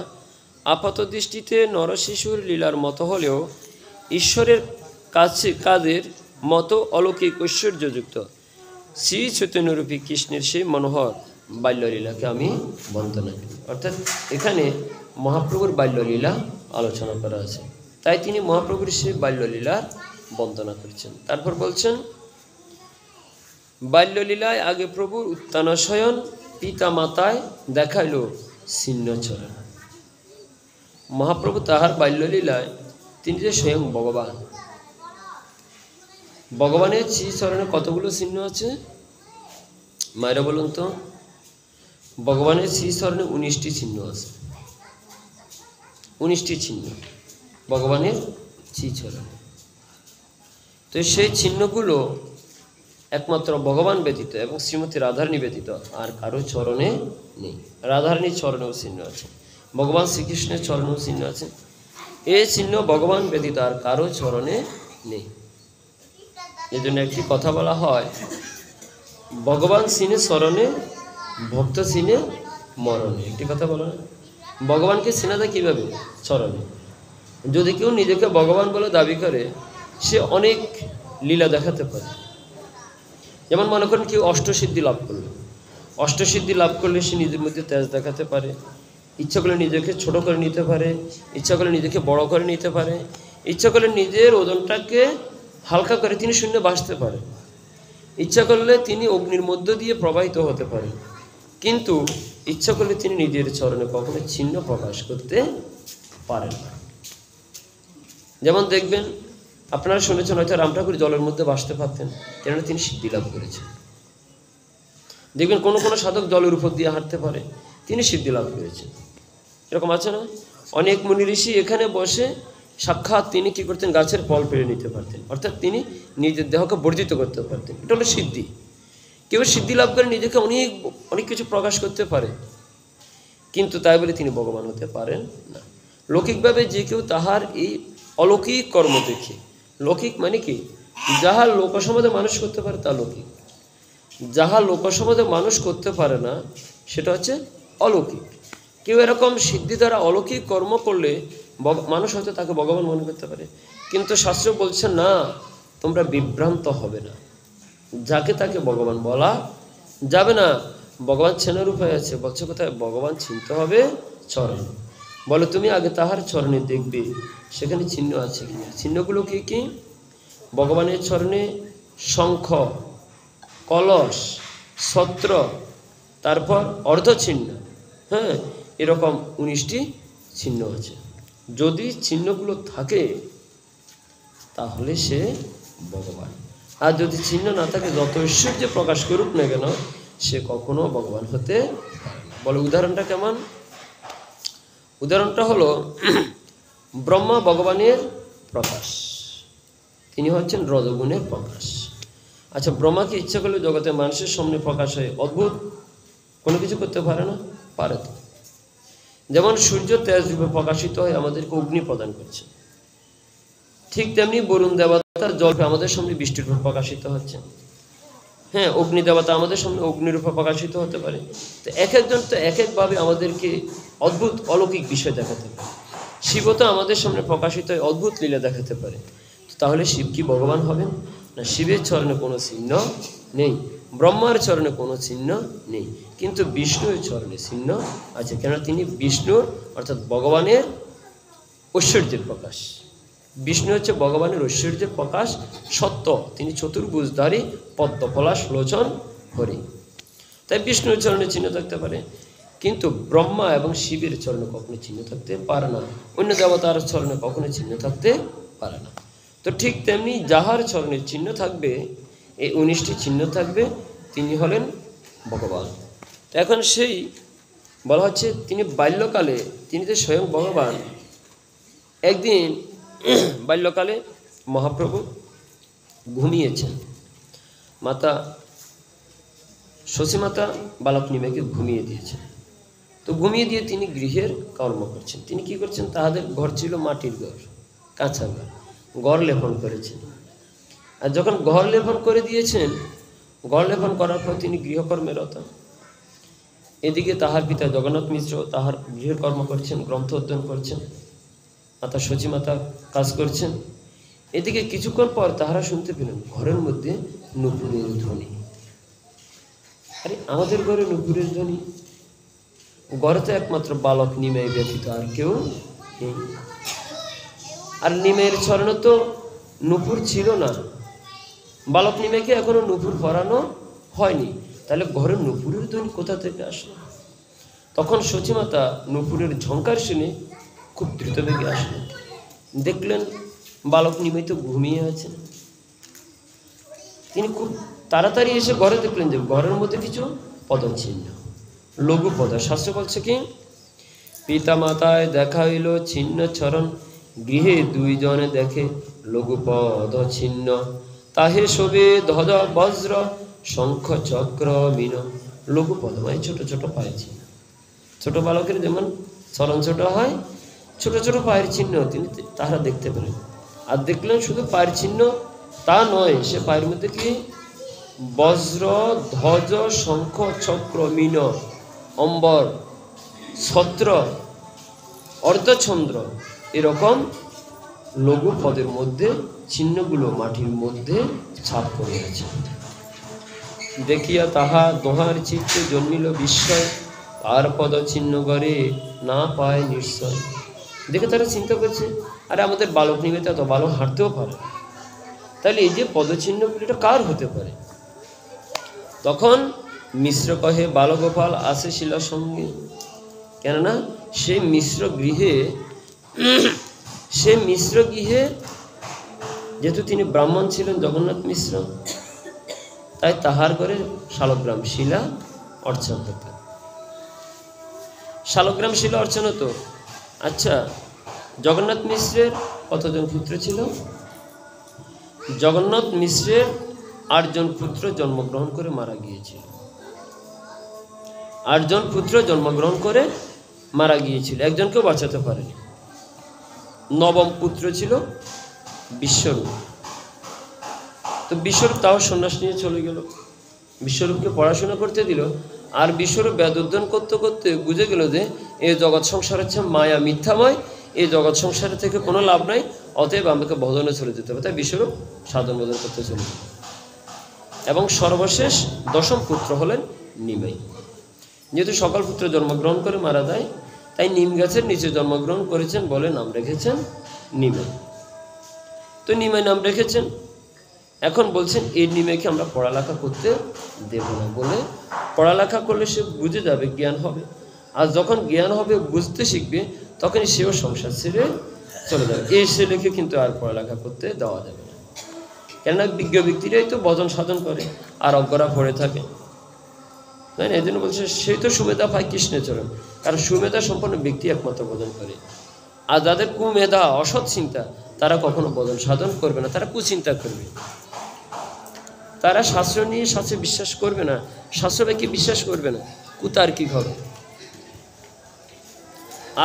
আপাত দৃষ্টিতে নরশিশুর লীলার মতো হলেও ঈশ্বরের কাজের মতো অলৌকিক ঐশ্বর্যযুক্ত শ্রী চৈতন্যরূপী কৃষ্ণের সেই মনোহর বাল্যলীলাকে আমি বন্দনা করি। অর্থাৎ এখানে মহাপ্রভুর বাল্যলীলা আলোচনা করা আছে, তাই তিনি মহাপ্রভুর সেই বাল্যলীলার বন্দনা করছেন। তারপর বলছেন বাল্যলীলায় আগে প্রভুর উত্থানশয়ন পিতা মাতায় দেখাইল ছিন্নচরণ। মহাপ্রভু তাহার বাল্যলীলায় তিনি যে স্বয়ং ভগবান, ভগবানের শ্রীচরণে কতগুলো চিহ্ন আছে মায়েরা বলুন তো? ভগবানের শ্রীচরণে 19টি চিহ্ন আছে, 19টি চিহ্ন ভগবানের শ্রীচরণে। তো সেই চিহ্নগুলো একমাত্র ভগবান ব্যতীত এবং শ্রীমতী রাধারানী ব্যতীত আর কারো চরণে নেই। রাধারানীর চরণেও চিহ্ন আছে, ভগবান শ্রীকৃষ্ণের চরণেও চিহ্ন আছে। এই চিহ্ন ভগবান ব্যতীত আর কারো চরণে নেই। এই জন্য একটি কথা বলা হয়, ভগবান চিনে চরণে, ভক্ত চিনে মরণে। একটি কথা বলা হয়, ভগবানকে চেনা যায় কীভাবে? চরণে। যদি কেউ নিজেকে ভগবান বলে দাবি করে, সে অনেক লীলা দেখাতে পারে। যেমন মনে করেন কেউ অষ্টসিদ্ধি লাভ করলো, অষ্টসিদ্ধি লাভ করলে সে নিজের মধ্যে তেজ দেখাতে পারে, ইচ্ছা করলে নিজেকে ছোট করে নিতে পারে, ইচ্ছা করলে নিজেকে বড় করে নিতে পারে, ইচ্ছা করলে নিজের ওজনটাকে হালকা করে তিনি শূন্যে ভাসতে পারে, ইচ্ছা করলে তিনি অগ্নির মধ্য দিয়ে প্রবাহিত হতে পারে। কিন্তু ইচ্ছা করলে তিনি নিজের চরণে কখনো চিহ্ন প্রকাশ করতে পারেন না। যেমন দেখবেন, আপনারা শুনেছেন হয়তো রাম ঠাকুর জলের মধ্যে ভাসতে পারতেন, কেননা তিনি সিদ্ধি লাভ করেছেন। দেখবেন কোনো কোনো সাধক জলের উপর দিয়ে হাঁটতে পারে, তিনি সিদ্ধি লাভ করেছেন। এরকম আছে না? অনেক মুনি ঋষি এখানে বসে সাক্ষাৎ তিনি কি করতেন? গাছের ফল পেরে নিতে পারতেন, অর্থাৎ তিনি নিজের দেহকে বর্জিত করতে পারতেন। এটা হলো সিদ্ধি। কেউ সিদ্ধি লাভ করে নিজেকে অনেক অনেক কিছু প্রকাশ করতে পারে, কিন্তু তাই বলে তিনি ভগবান হতে পারেন না। লৌকিকভাবে যে কেউ তাহার এই অলৌকিক কর্ম দেখে, লৌকিক মানে কি? যাহা লোকসমাজে মানুষ করতে পারে তা লৌকিক, যাহা লোকসমাজে মানুষ করতে পারে না সেটা হচ্ছে অলৌকিক। কেউ এরকম সিদ্ধি দ্বারা অলৌকিক কর্ম করলে মানুষ হয়তো তাকে ভগবান মনে করতে পারে, কিন্তু শাস্ত্র বলছে না, তোমরা বিভ্রান্ত হবে না, যাকে তাকে ভগবান বলা যাবে না। ভগবান চেনার উপায় আছে। বলছে কোথায়? ভগবান চিনতে হবে চরণ। বলো তুমি আগে তাহার চরণে দেখবে সেখানে চিহ্ন আছে কিনা। চিহ্নগুলো কি কি? ভগবানের চরণে শঙ্খ, কলস, ছত্র, তারপর অর্ধচিহ্ন, হ্যাঁ, এরকম 19টি চিহ্ন আছে। যদি চিহ্নগুলো থাকে তাহলে সে ভগবান, আর যদি চিহ্ন না থাকে যত ঐশ্বর্য প্রকাশ করুক না কেন সে কখনো ভগবান হতে পারে না। বলে উদাহরণটা কেমন? উদাহরণটা হলো ব্রহ্মা ভগবানের প্রকাশ, তিনি হচ্ছেন রজগুণের প্রকাশ। আচ্ছা, ব্রহ্মাকে ইচ্ছা করলে জগতে মানুষের সামনে প্রকাশ হয় অদ্ভুত কোনো কিছু করতে পারে না? পারে তো। যেমন সূর্য তেজ রূপে প্রকাশিত হয় আমাদেরকে অগ্নি প্রদান করছে, ঠিক তেমনি বরুণ দেবতার জল আমাদের সামনে বৃষ্টির রূপে প্রকাশিত হচ্ছে। হ্যাঁ, অগ্নি দেবতা আমাদের সামনে অগ্নিরূপে প্রকাশিত হতে পারে। তো এক একজন তো এক একভাবে আমাদেরকে অদ্ভুত অলৌকিক বিষয় দেখাতে পারে। শিবও তো আমাদের সামনে প্রকাশিত হয় অদ্ভুত লীলা দেখাতে পারে। তাহলে শিব কি ভগবান হবেন না? শিবের চরণে কোনো চিহ্ন নেই, ব্রহ্মার চরণে কোনো চিহ্ন নেই, কিন্তু বিষ্ণুর চরণে চিহ্ন আছে। কেন? তিনি বিষ্ণুর অর্থাৎ ভগবানের ঐশ্বর্যের প্রকাশ। বিষ্ণু হচ্ছে ভগবানের ঐশ্বর্যের প্রকাশ, সত্য। তিনি চতুর্ভুজধারী, পদ্মপলাশ লোচন হরি, তাই বিষ্ণুর চরণে চিহ্ন থাকতে পারে। কিন্তু ব্রহ্মা এবং শিবের চরণে কখনো চিহ্ন থাকতে পারে না, অন্য দেবতার চরণে কখনো চিহ্ন থাকতে পারে না। তো ঠিক তেমনি যাহার চরণের চিহ্ন থাকবে, এই 19টি চিহ্ন থাকবে, তিনি হলেন ভগবান। তো এখন সেই বলা হচ্ছে তিনি বাল্যকালে, তিনি যে স্বয়ং ভগবান। একদিন বাল্যকালে মহাপ্রভু ঘুমিয়েছেন, মাতা শশীমাতা বালক নিমেকে ঘুমিয়ে দিয়েছেন। তো ঘুমিয়ে দিয়ে তিনি গৃহের কর্ম করছেন। তিনি কি করছেন? তাহাদের ঘর ছিল মাটির ঘর, কাঁচা ঘর, ঘর লেপন করেছেন। আর যখন ঘর লেপন করে দিয়েছেন, ঘর লেপন করার পর তিনি গৃহকর্মে রত। এদিকে তাহার পিতা জগন্নাথ মিশ্র তাহার গৃহের কর্ম করছেন, গ্রন্থ অধ্যয়ন করছেন, মাতা সচিমাতা কাজ করছেন। এদিকে কিছুক্ষণ পর তাহারা শুনতে পেলেন ঘরের মধ্যে নুপুরের ধ্বনি। আরে আমাদের ঘরে নুপুরের ধ্বনি? ঘরে তো একমাত্র বালক নিমাই ব্যতীত আর কেউ নেই। আর নিমাইয়ের চরণে তো নুপুর ছিল না, বালক নিমাইকে এখনো নুপুর পরানো হয়নি, তাহলে ঘরে নুপুরের ধ্বনি কোথা থেকে আসলো? তখন সচিমাতা নুপুরের ঝঙ্কার শুনে খুব দ্রুতবেগে আসলেন, দেখলেন বালক নিমাই তো ঘুমিয়ে আছেন। তিনি খুব তাড়াতাড়ি এসে ঘরে দেখলেন যে ঘরের মধ্যে কিছু পদচিহ্ন, লঘু পদ। শাস্ত্র বলছে কি, পিতা মাতায় দেখা হইল ছিন্ন চরণ, গৃহে দুইজনে দেখে লঘু পদ ছিন্ন, তাহে শোভে ধ্বজ বজ্র শঙ্খ চক্র মিন। লঘু পদ মানে ছোট ছোট পায়ের চিহ্ন। ছোট বালকের যেমন চরণ ছোট হয়, ছোট ছোট পায়ের চিহ্ন তিনি তাহারা দেখতে পেলেন। আর দেখলেন শুধু পায়ের চিহ্ন তা নয়, সে পায়ের মধ্যে কি বজ্র ধ্বজ শঙ্খ চক্র মিন অম্বর ছত্র অর্ধচন্দ্র এরকম লঘু পদের মধ্যে চিহ্নগুলো মাটির মধ্যে ছাপ করে আছে। দেখিয়া তাহা দোহার চিত্তে জন্মিল বিস্ময়, আর পদ চিহ্ন গড়ে না পায় নিশ্চয়। দেখে তারা চিন্তা করছে, আরে আমাদের বালক নিবেত এত ভালো হাঁটতেও পারে, তাহলে এই যে পদচিহ্নগুলো এটা কার হতে পারে? তখন মিশ্র কহে বালগোপাল আসে শিলা সঙ্গে। কেননা সেই মিশ্র গৃহে যেহেতু তিনি ব্রাহ্মণ ছিলেন জগন্নাথ মিশ্র, তাই তাহার ঘরে শালগ্রাম শিলা অর্চন হতো। শালগ্রাম শিলা অর্চন হতো। আচ্ছা, জগন্নাথ মিশ্রের কতজন পুত্র ছিল? জগন্নাথ মিশ্রের 8 জন পুত্র জন্মগ্রহণ করে মারা গিয়েছিল। 8 জন পুত্র জন্মগ্রহণ করে মারা গিয়েছিল, একজনকেও বাঁচাতে পারেনি। নবম পুত্র ছিল বিশ্বরূপ। তো বিশ্বরূপ তাও সন্ন্যাস নিয়ে চলে গেল। বিশ্বরূপকে পড়াশোনা করতে দিল, আর বিশ্বরূপ বেদ অধ্যয়ন করতে করতে বুঝে গেল যে এই জগৎ সংসার হচ্ছে মায়া, মিথ্যাময়, এই জগৎ সংসারের থেকে কোনো লাভ নাই, অতএব আমাকে ভজনে চলে যেতে হবে। তাই বিশ্বরূপ সাধন ভজন করতে চলে গেল। এবং সর্বশেষ 10ম পুত্র হলেন নিমাই। যেহেতু সকল পুত্র জন্মগ্রহণ করে মারা যায়, তাই নিম গাছের নিচে জন্মগ্রহণ করেছেন বলে নাম রেখেছেন নিমাই। তো নিমাই নাম রেখেছেন। এখন বলছেন এই নিমাইকে আমরা পড়ালেখা করতে দেব না, বলে পড়ালেখা করলে সে বুঝে যাবে, জ্ঞান হবে। আর যখন জ্ঞান হবে, বুঝতে শিখবে, তখন সেও সংসার ছেড়ে চলে যাবে। এই ছেলেকে কিন্তু আর পড়ালেখা করতে দেওয়া যাবে না। কেননা বিজ্ঞ ব্যক্তিরাই তো ভজন সাধন করে, আর অজ্ঞরা পড়ে থাকে, তাই না? এই জন্য বলছে সেই তো সুমেধা পায় কৃষ্ণের চরণ। কারণ সুমেধা সম্পন্ন ব্যক্তি একমাত্র ভজন করে। আর যাদের কুমেধা, অসৎ চিন্তা, তারা কখনো ভজন সাধন করবে না, তারা কুচিন্তা করবে। তারা শাস্ত্র নিয়ে শাস্ত্রে বিশ্বাস করবে না, শাস্ত্রকে বিশ্বাস করবে না, কুতার কি হবে।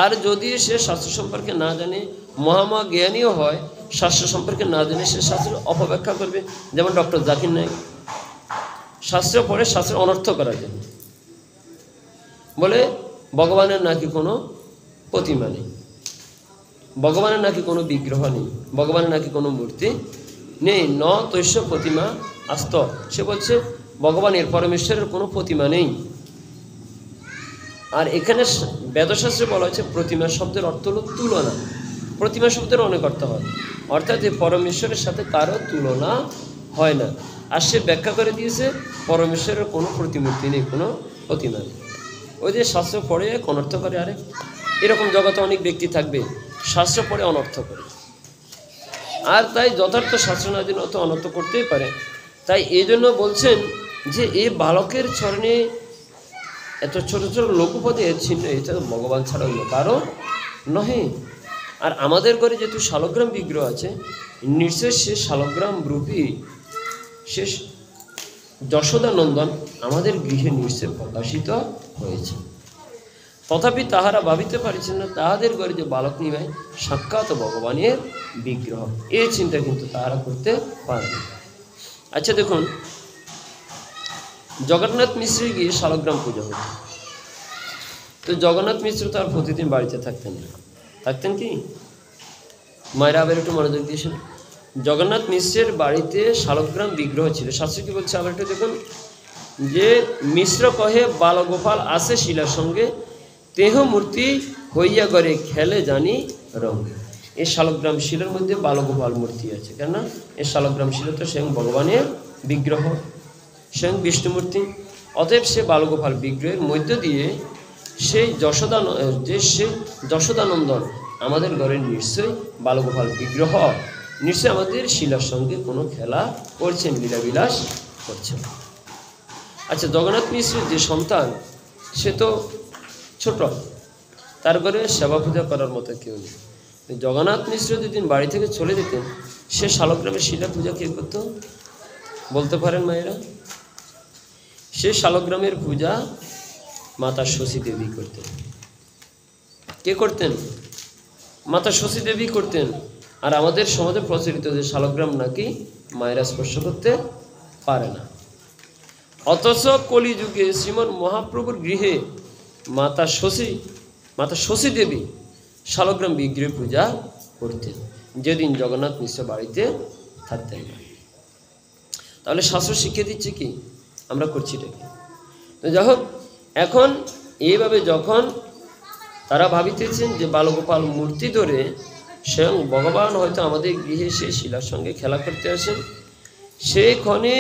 আর যদি সে শাস্ত্র সম্পর্কে না জানে, মহামা জ্ঞানীও হয়, শাস্ত্র সম্পর্কে না জানে সে শাস্ত্র অপব্যাখ্যা করবে। যেমন ডক্টর জাকির নায়েক শাস্ত্র পড়ে শাস্ত্রের অনর্থ করার জন্য বলে ভগবানের নাকি কোনো প্রতিমা নেই, ভগবানের নাকি কোনো বিগ্রহ নেই, ভগবানের নাকি কোনো মূর্তি নেই, ন তৈশ্য প্রতিমা আস্ত। সে বলছে ভগবানের, পরমেশ্বরের কোনো প্রতিমা নেই। আর এখানে বেদশাস্ত্রে বলা হয়েছে প্রতিমা শব্দের অর্থ হলো তুলনা। প্রতিমা শব্দের অনেক অর্থ হয়, অর্থাৎ এই পরমেশ্বরের সাথে কারো তুলনা হয় না। আর সে ব্যাখ্যা করে দিয়েছে পরমেশ্বরের কোনো প্রতিমূর্তি নেই, কোনো প্রতিমা নেই। ওই যে শাস্ত্র পড়ে এক অনর্থ করে আরেক, এরকম জগতে অনেক ব্যক্তি থাকবে শাস্ত্র পড়ে অনর্থ করে। আর তাই যথার্থ শাস্ত্র না দিন অত অনর্থ করতেই পারে। তাই এই জন্য বলছেন যে এই বালকের চরণে এত ছোট ছোট লঘুপদে চিহ্ন, এটা ভগবান ছাড়া অন্য কারো নহে। আর আমাদের ঘরে যেহেতু শালগ্রাম বিগ্রহ আছে, নিশ্চয় সে শালগ্রাম রূপী শেষ যশোদানন্দন আমাদের গৃহে নিশ্চয় প্রকাশিত হয়েছে। তথাপি তাহারা ভাবিতে পারছেন না তাহাদের ঘরে যে বালক নিমাই সাক্ষাৎ ভগবানের বিগ্রহ, এই চিন্তা কিন্তু তাহারা করতে পারে না। আচ্ছা দেখুন, জগন্নাথ মিশ্রে গিয়ে শালগ্রাম পূজা হতো। তো জগন্নাথ মিশ্র তো আর প্রতিদিন বাড়িতে থাকতেন না, থাকতেন কি? মায়েরা আবার একটু মনোযোগ দিয়েছেন। জগন্নাথ মিশ্রের বাড়িতে শালগ্রাম বিগ্রহ ছিল। শাস্ত্র কি বলছে আবার একটু দেখুন, যে মিশ্র কহে বালগোপাল আসে শিলার সঙ্গে, তেহ মূর্তি হইয়া করে খেলে জানি রঙে। এই শালগ্রাম শিলার মধ্যে বালগোপাল মূর্তি আছে, কেন? এই শালগ্রাম শিলা তো স্বয়ং ভগবানের বিগ্রহ, স্বয়ং বিষ্ণুমূর্তি। অতএব সে বালগোপাল বিগ্রহের মধ্য দিয়ে সেই যশোদানন্দন আমাদের ঘরে নিশ্চয়ই বালগোপাল বিগ্রহ, নিশ্চয়ই আমাদের শিলার সঙ্গে কোনো খেলা করছেন, লীলাবিলাস করছেন। আচ্ছা, জগন্নাথ মিশ্রের যে সন্তান সে তো ছোট, তার ঘরে সেবা পূজা করার মতো কেউ নেই। জগন্নাথ মিশ্র যেদিন বাড়ি থেকে চলে যেতেন, সে শালগ্রামের শিলা পূজা কে করতো বলতে পারেন মায়েরা? সে শালগ্রামের পূজা মাতা শশী দেবী করতেন। কে করতেন? মাতা শশী দেবী করতেন। আর আমাদের সমাজে প্রচলিত যে শালগ্রাম নাকি মায়েরা স্পর্শ করতে পারে না। অথচ কলিযুগে শ্রীমন মহাপ্রভুর গৃহে মাতা শশী দেবী শালগ্রাম বিগ্রহ পূজা করতেন, যেদিন জগন্নাথ মিশ্র বাড়িতে থাকতেন না। তাহলে শাস্ত্র শিখিয়ে দিচ্ছে কি আমরা করছি এটাকে। তো যাই হোক, এখন এইভাবে যখন তারা ভাবিতেছেন যে বালগোপাল মূর্তি ধরে স্বয়ং ভগবান হয়তো আমাদের গৃহে সেই শিলার সঙ্গে খেলা করতে আসেন, সেইক্ষণে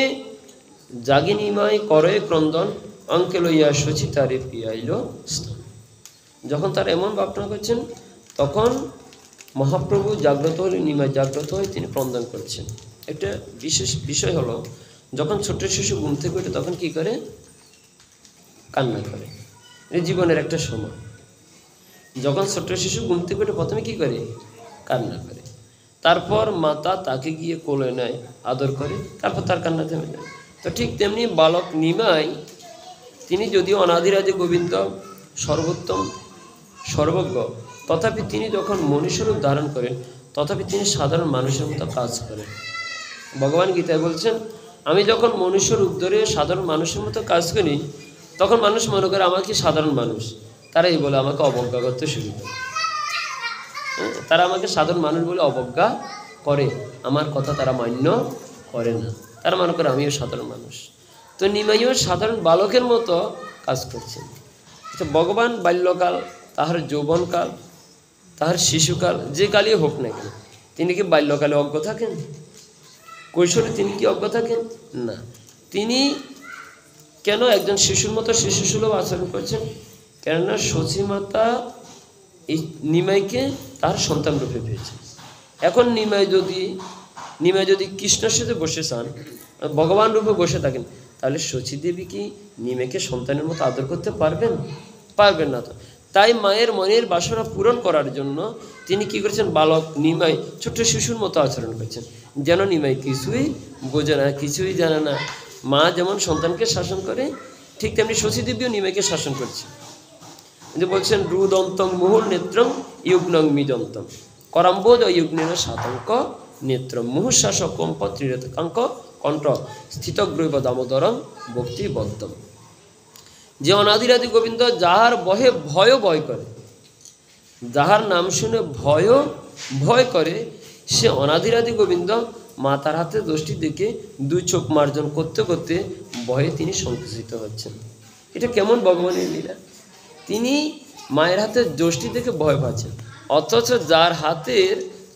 জাগিনীমায় করে ক্রন্দন, অঙ্কে লইয়া শচী তারে পিয়াইল স্থান। যখন তারা এমন ভাবনা করছেন, তখন মহাপ্রভু জাগ্রত হলে, নিমাই জাগ্রত হয়ে তিনি ক্রন্দন করছেন। একটা বিশেষ বিষয় হলো, যখন ছোট্ট শিশু ঘুম থেকে ওঠে তখন কি করে? কান্না করে। এই জীবনের একটা সময়, যখন ছোট্ট শিশু ঘুম থেকে ওঠে প্রথমে কি করে? কান্না করে। তারপর মাতা তাকে গিয়ে কোলে নেয়, আদর করে, তারপর তার কান্না থেমে যায়। তো ঠিক তেমনি বালক নিমাই, তিনি যদিও অনাদিরাদি গোবিন্দ, সর্বোত্তম, সর্বজ্ঞ, তথাপি তিনি যখন মনুষ্যরূপ ধারণ করেন, তথাপি তিনি সাধারণ মানুষের মতো কাজ করেন। ভগবান গীতায় বলছেন, আমি যখন মনুষ্য রূপ ধরে সাধারণ মানুষের মতো কাজ করি, তখন মানুষ মনে করে আমাকে সাধারণ মানুষ, তারাই বলে আমাকে অবজ্ঞা করতে শুরু করে। তারা আমাকে সাধারণ মানুষ বলে অবজ্ঞা করে, আমার কথা তারা মান্য করে না, তারা মনে করে আমিও সাধারণ মানুষ। তো নিমাইও সাধারণ বালকের মতো কাজ করছেন। আচ্ছা, ভগবান বাল্যকাল, তাহার যৌবনকাল, তাহার শিশুকাল, যে কালই হোক না কেন, তিনি কি বাল্যকালে অজ্ঞ থাকেন? কৈশোরে তিনি কি অজ্ঞ থাকেন? না। তিনি কেন একজন শিশুর মতো শিশুসুলভ আচরণ করছেন? কেননা শচীমাতা এই নিমাইকে তার সন্তান রূপে পেয়েছেন। এখন নিমাই যদি কৃষ্ণের সাথে বসে চান, ভগবান রূপে বসে থাকেন, তাহলে শচী দেবী কি নিমাইকে সন্তানের মতো আদর করতে পারবেন? পারবেন না। তো তাই মায়ের মনের বাসনা পূরণ করার জন্য তিনি কি করেছেন? বালক নিমাই ছোট্ট শিশুর মতো আচরণ করছেন, যেন নিমাই কিছুই বোঝে না, কিছুই জানে না। মা যেমন সন্তানকে শাসন করে, ঠিক তেমনি শচী দেবীও নিমাইকে শাসন করছে। যে বলছেন, রুদন্তং মুহুর নেত্রং ইউগ্নং মিদন্তম করাম্বোজ ইউগ্নেন সাতঙ্ক নেত্রম মুহুশ্বাস কম্প ত্রিরেতকাঙ্ক কণ্ঠ স্থিতগ্রৈব দামোদরম ভক্তিবদ্ধম। যে অনাদিরাদি গোবিন্দ যাহার বহে ভয় করে, যাহার নাম শুনে ভয় করে, সে অনাদিরাদি গোবিন্দ মাতার হাতে দোষটি দেখে দুই চোখ মার্জন করতে করতে ভয়ে তিনি সংকুচিত হচ্ছেন। এটা কেমন ভগবানের লীলা! তিনি মায়ের হাতের দোষটি দেখে ভয় পাচ্ছেন, অথচ যার হাতের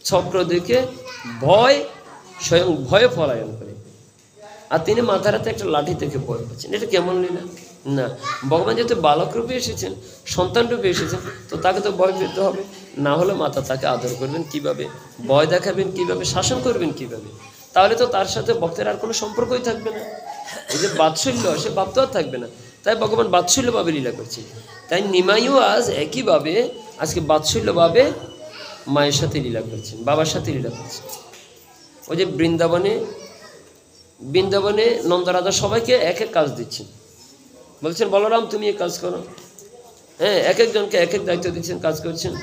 চক্র দেখে স্বয়ং ভয়ে পলায়ন করে, আর তিনি মাথার হাতে একটা লাঠি দেখে ভয় পাচ্ছেন। এটা কেমন লীলা! না, ভগবান যেহেতু বালক রূপে এসেছেন, সন্তান রূপে এসেছেন, তো তাকে তো ভয় পেতে হবে, না হলে মাতা তাকে আদর করবেন কিভাবে, ভয় দেখাবেন কিভাবে, শাসন করবেন কিভাবে? তাহলে তো তার সাথে ভক্তের আর কোনো সম্পর্কই থাকবে না। এই যে বাৎসল্য, সে ভাব তো আর থাকবে না। তাই ভগবান বাৎসল্যভাবে লীলা করছেন। তাই নিমাইও আজ একইভাবে আজকে বাৎসল্যভাবে মায়ের সাথে লীলা করছেন, বাবার সাথে লীলা করছেন। ওই যে বৃন্দাবনে নন্দরাজা সবাইকে এক এক কাজ দিচ্ছেন, বলছেন বলরাম তুমি এই কাজ করো। হ্যাঁ, এক একজনকে এক এক দায়িত্ব দিচ্ছেন, কাজ করছেন।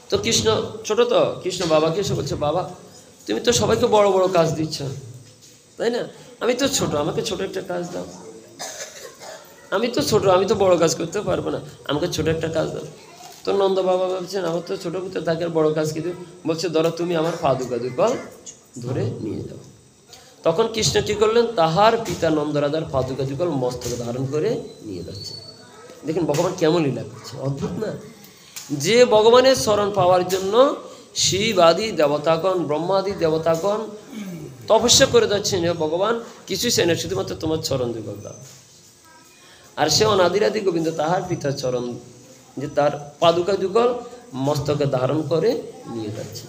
তো কৃষ্ণ ছোট, তো কৃষ্ণ বাবাকে এসে বলছে, বাবা তুমি তো সবাইকে বড় বড় কাজ দিচ্ছ, তাই না? আমি তো ছোট, আমাকে ছোট একটা কাজ দাও। আমি তো ছোট, আমি তো বড় কাজ করতে পারবো না, আমাকে ছোট একটা কাজ দাও। তো নন্দ বাবা ভাবছেন আমার তো ছোট পুত্র, তাকে আর বড় কাজ কি দেব? বলছে ধরো তুমি আমার পাদুকা দুগল ধরে নিয়ে যাও। তখন কৃষ্ণ কি করলেন, তাহার পিতা নন্দরাজার পাদুকা যুগল মস্তকে ধারণ করে নিয়ে যাচ্ছে। দেখেন ভগবান কেমন লীলা করছে, অদ্ভুত না? যে ভগবানের শরণ পাওয়ার জন্য শিব আদি দেবতাগণ, ব্রহ্মাদি দেবতাগণ তপস্যা করে যাচ্ছেন, ভগবান কিছুই চাই না, শুধুমাত্র তোমার চরণ যুগল দাও। আর সে অনাদিরাদি গোবিন্দ তাহার পিতার চরণ, যে তার পাদুকা যুগল মস্তকে ধারণ করে নিয়ে যাচ্ছে।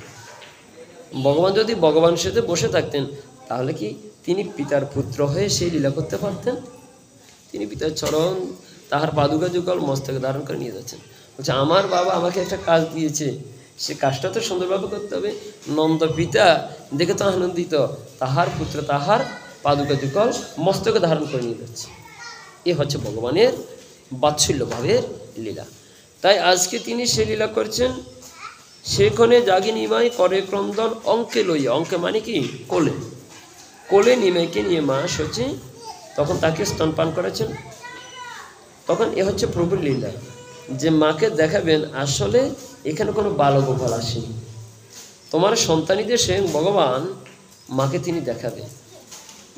ভগবান যদি ভগবানের সাথে বসে থাকতেন তাহলে কি তিনি পিতার পুত্র হয়ে সেই লীলা করতে পারতেন? তিনি পিতার চরণ তাহার পাদুকা যুগল মস্তকে ধারণ করে নিয়ে যাচ্ছেন। বলছে আমার বাবা আমাকে একটা কাজ দিয়েছে, সে কাজটা তো সুন্দরভাবে করতে হবে। নন্দ পিতা দেখে তো আনন্দিত, তাহার পুত্র তাহার পাদুকা যুগল মস্তকে ধারণ করে নিয়ে যাচ্ছে। এ হচ্ছে ভগবানের বাৎসল্য ভাবের লীলা। তাই আজকে তিনি সে লীলা করছেন। সেখানে জাগি নিমাই করে ক্রন্দন অঙ্কে লইয়া, অঙ্কে মানে কি কোলে, কোলে নিমাইকে নিয়ে মা সচি তখন তাকে স্তনপান করেছেন। তখন এ হচ্ছে প্রভুর লীলা, যে মাকে দেখাবেন আসলে এখানে কোনো বালগোপাল আসেনি, তোমার সন্তানীদের স্বয়ং ভগবান মাকে তিনি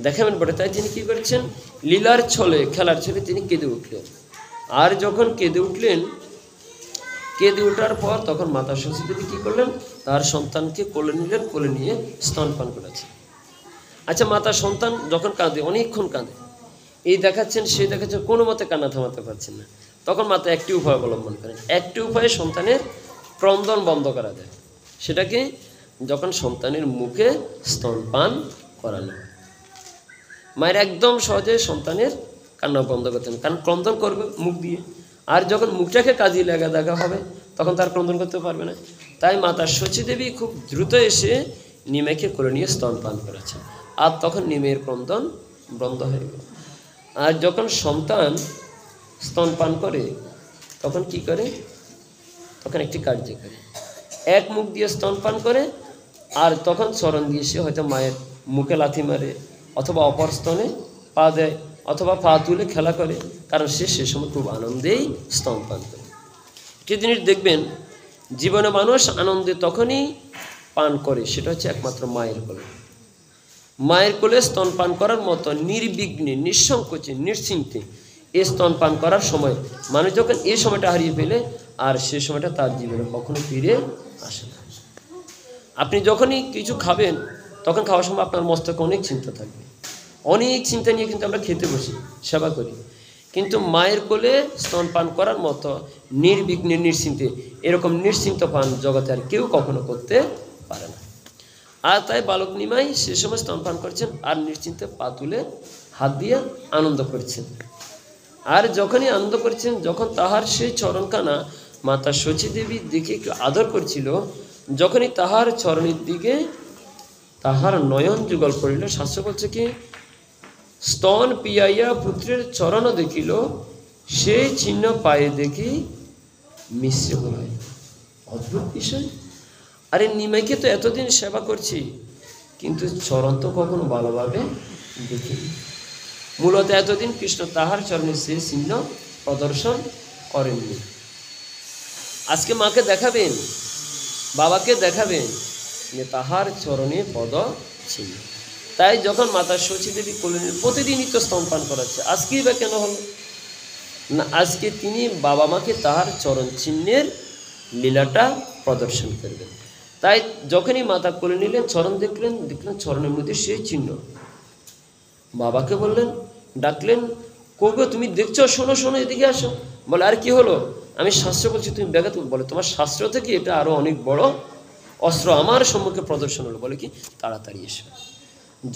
দেখাবেন বটে। তাই তিনি কি করেছেন, লীলার ছলে খেলার ছলে তিনি কেঁদে উঠলেন। আর যখন কেঁদে উঠলেন, কেঁদে ওঠার পর তখন মাতা সচি দেবী কী করলেন, তার সন্তানকে কোলে নিলেন, কোলে নিয়ে স্তনপান করেছেন। আচ্ছা, মাতার সন্তান যখন কাঁদে, অনেকক্ষণ কাঁদে, এই দেখাচ্ছেন সে দেখাচ্ছেন, কোনো মতে কান্না থামাতে পারছেন না। তখন মাতা একটি উপায় অবলম্বন করেন। একটি উপায়ে সন্তানের ক্রন্দন বন্ধ করা যায়, সেটাকে যখন সন্তানের মুখে স্তনপান করানো হয়। মায়ের একদম সহজে সন্তানের কান্না বন্ধ করতেন, কারণ ক্রন্দন করবে মুখ দিয়ে, আর যখন মুখটাকে কাজে দেখা হবে তখন তার ক্রন্দন করতে পারবে না। তাই মাতা সচি দেবী খুব দ্রুত এসে নিমাইকে করে নিয়ে স্তনপান করেছেন, আর তখন নিমের ক্রন্দন বন্ধ হয়ে গেল। আর যখন সন্তান স্তনপান করে তখন কি করে, তখন একটি কার্য করে, এক মুখ দিয়ে স্তনপান করে, আর তখন চরণ দিয়ে সে হয়তো মায়ের মুখে লাথি মারে, অথবা অপর স্তনে পা দেয়, অথবা পা তুলে খেলা করে, কারণ সে সময় খুব আনন্দেই স্তনপান করে। একটি জিনিস দেখবেন, জীবনে মানুষ আনন্দে তখনই পান করে, সেটা হচ্ছে একমাত্র মায়ের কোলে। মায়ের কোলে স্তনপান করার মতো নির্বিঘ্নে, নিঃসংকোচে, নিশ্চিন্তে এই স্তনপান করার সময় মানুষ যখন এই সময়টা হারিয়ে ফেলে, আর সে সময়টা তার জীবনে কখনো ফিরে আসে না। আপনি যখনই কিছু খাবেন তখন খাওয়ার সময় আপনার মস্তকে অনেক চিন্তা থাকবে, অনেক চিন্তা নিয়ে কিন্তু আমরা খেতে বসি, সেবা করি, কিন্তু মায়ের কোলে স্তনপান করার মতো নির্বিঘ্নে, নিশ্চিন্তে, এরকম নিশ্চিন্ত পান জগতে আর কেউ কখনো করতে পারে না। আর তাই বালক নিমাই সে সময় স্তনপান করছেন, আর নিশ্চিন্তে পা তুলে হাত দিয়ে আনন্দ করছেন। আর যখনই আনন্দ করছেন, যখন তাহার সেই চরণখানা মাতা সচি দেবী দেখে একটু আদর করছিল, যখনই তাহার চরণের দিকে তাহার নয়ন যুগল করিল, শাস্ত্র বলছে কি, স্তন পিয়াইয়া পুত্রের চরণ দেখিল, সেই চিহ্ন পায়ে দেখি মিশ্রে বলায়। অদ্ভুত বিষয়। আরে নিমাইকে তো এতদিন সেবা করছি, কিন্তু চরণ তো কখনো ভালোভাবে দেখিনি। মূলত এতদিন কৃষ্ণ তাহার চরণে সে চিহ্ন প্রদর্শন করেননি। আজকে মাকে দেখাবেন, বাবাকে দেখাবেন যে তাহার চরণে পদ চিহ্ন। তাই যখন মাতা সচি দেবী কোলে প্রতিদিনই তো স্তনপান করাচ্ছে, আজকেই বা কেন হলো না? আজকে তিনি বাবা মাকে তাহার চরণ চিহ্নের লীলাটা প্রদর্শন করবেন। তাই যখনই মাতা কোলে নিলেন, চরণ দেখলেন চরণের মধ্যে সেই চিহ্ন। বাবাকে বললেন, ডাকলেন, কগো তুমি দেখছো, শোনো শোনো, এদিকে আসো। বলে আর কি হলো? আমি শাস্ত্র বলছি, তুমি ব্যাঘাত। বলে তোমার শাস্ত্র থেকে এটা আরো অনেক বড় অস্ত্র আমার সম্মুখে প্রদর্শন হলো। বলে কি, তাড়াতাড়ি এসো।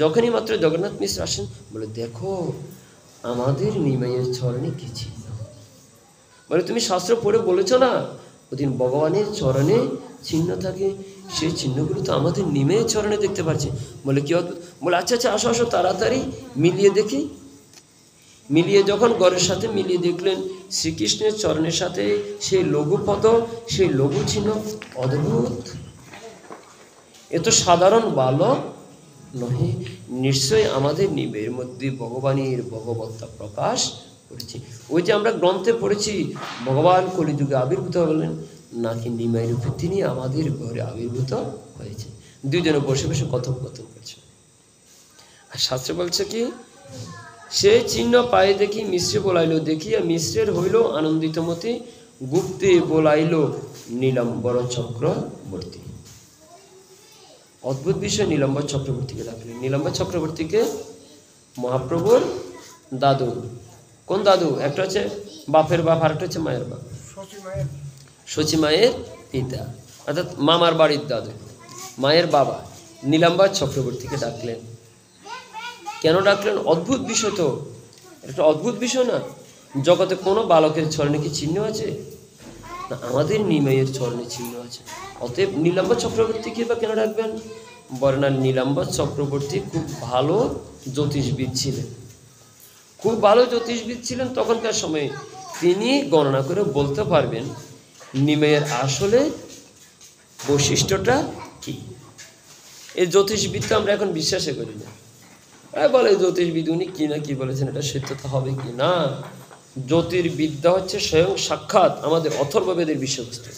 যখনই মাত্র জগন্নাথ মিশ্র আসেন, বলে দেখো আমাদের নিমাইয়ের চরণে কি চিহ্ন। বলে তুমি শাস্ত্র পড়ে বলেছো না, ওদিন ভগবানের চরণে চিহ্ন থাকে, সেই চিহ্নগুলো তো আমাদের নিমাইয়ের চরণে দেখতে পাচ্ছি। বলে কি অদ্ভুত। বলে আচ্ছা আচ্ছা, আসো আসো, তাড়াতাড়ি মিলিয়ে দেখি। মিলিয়ে যখন গড়ের সাথে মিলিয়ে দেখলেন, শ্রীকৃষ্ণের চরণের সাথে সেই লঘু পদ, সেই লঘু চিহ্ন। অদ্ভুত। এ তো সাধারণ বালক নহে, নিশ্চয় আমাদের নিমের মধ্যে ভগবানের ভগবত্তা প্রকাশ করেছে। ওই যে আমরা গ্রন্থে পড়েছি ভগবান কলিযুগে আবির্ভূত হলেন, নাকি নিমাই রূপে তিনি আমাদের ঘরে আবির্ভূত হয়েছে। দুইজনে বসে বসে কথোপকথন করছে। আর শাস্ত্রে বলছে কি, সে চিহ্ন পায়ে দেখি মিশ্রে বলাইল, দেখিয়া মিশ্রের হইল আনন্দিত মতি, গুপ্তে বলাইল নীলাম্বর চক্রবর্তী। অদ্ভুত বিষয়, নীলাম্বর চক্রবর্তীকে ডাকলেন। নীলাম্বর চক্রবর্তীকে মহাপ্রভুর দাদু। কোন দাদু? একটা হচ্ছে বাপের বাপ, আর একটা হচ্ছে মায়ের বাপ, শচী মায়ের পিতা, অর্থাৎ মামার বাড়ির দাদু, মায়ের বাবা নীলাম্বর চক্রবর্তীকে ডাকলেন। কেন ডাকলেন? অদ্ভুত বিষয় তো, একটা অদ্ভুত বিষয় না? জগতে কোনো বালকের চরণে কি চিহ্ন আছে? না, আমাদের নিমাইয়ের চরণে চিহ্ন আছে। অতএব নীলাম্বর চক্রবর্তীকে বা কেন ডাকবেন? বলে না, নীলাম্বর চক্রবর্তী খুব ভালো জ্যোতিষবিদ ছিলেন, খুব ভালো জ্যোতিষবিদ ছিলেন তখনকার সময়ে। তিনি গণনা করে বলতে পারবেন নিমাইয়ের আসলে বৈশিষ্ট্যটা কি। এই জ্যোতিষবিদটা আমরা এখন বিশ্বাসই করি না। বলে জ্যোতিষবিদ উনি কি না কি বলেছেন, এটা সত্যতা হবে কি না। জ্যোতির্বিদ্যা হচ্ছে স্বয়ং সাক্ষাৎ আমাদের অথর্ববেদের বিষয়বস্তু।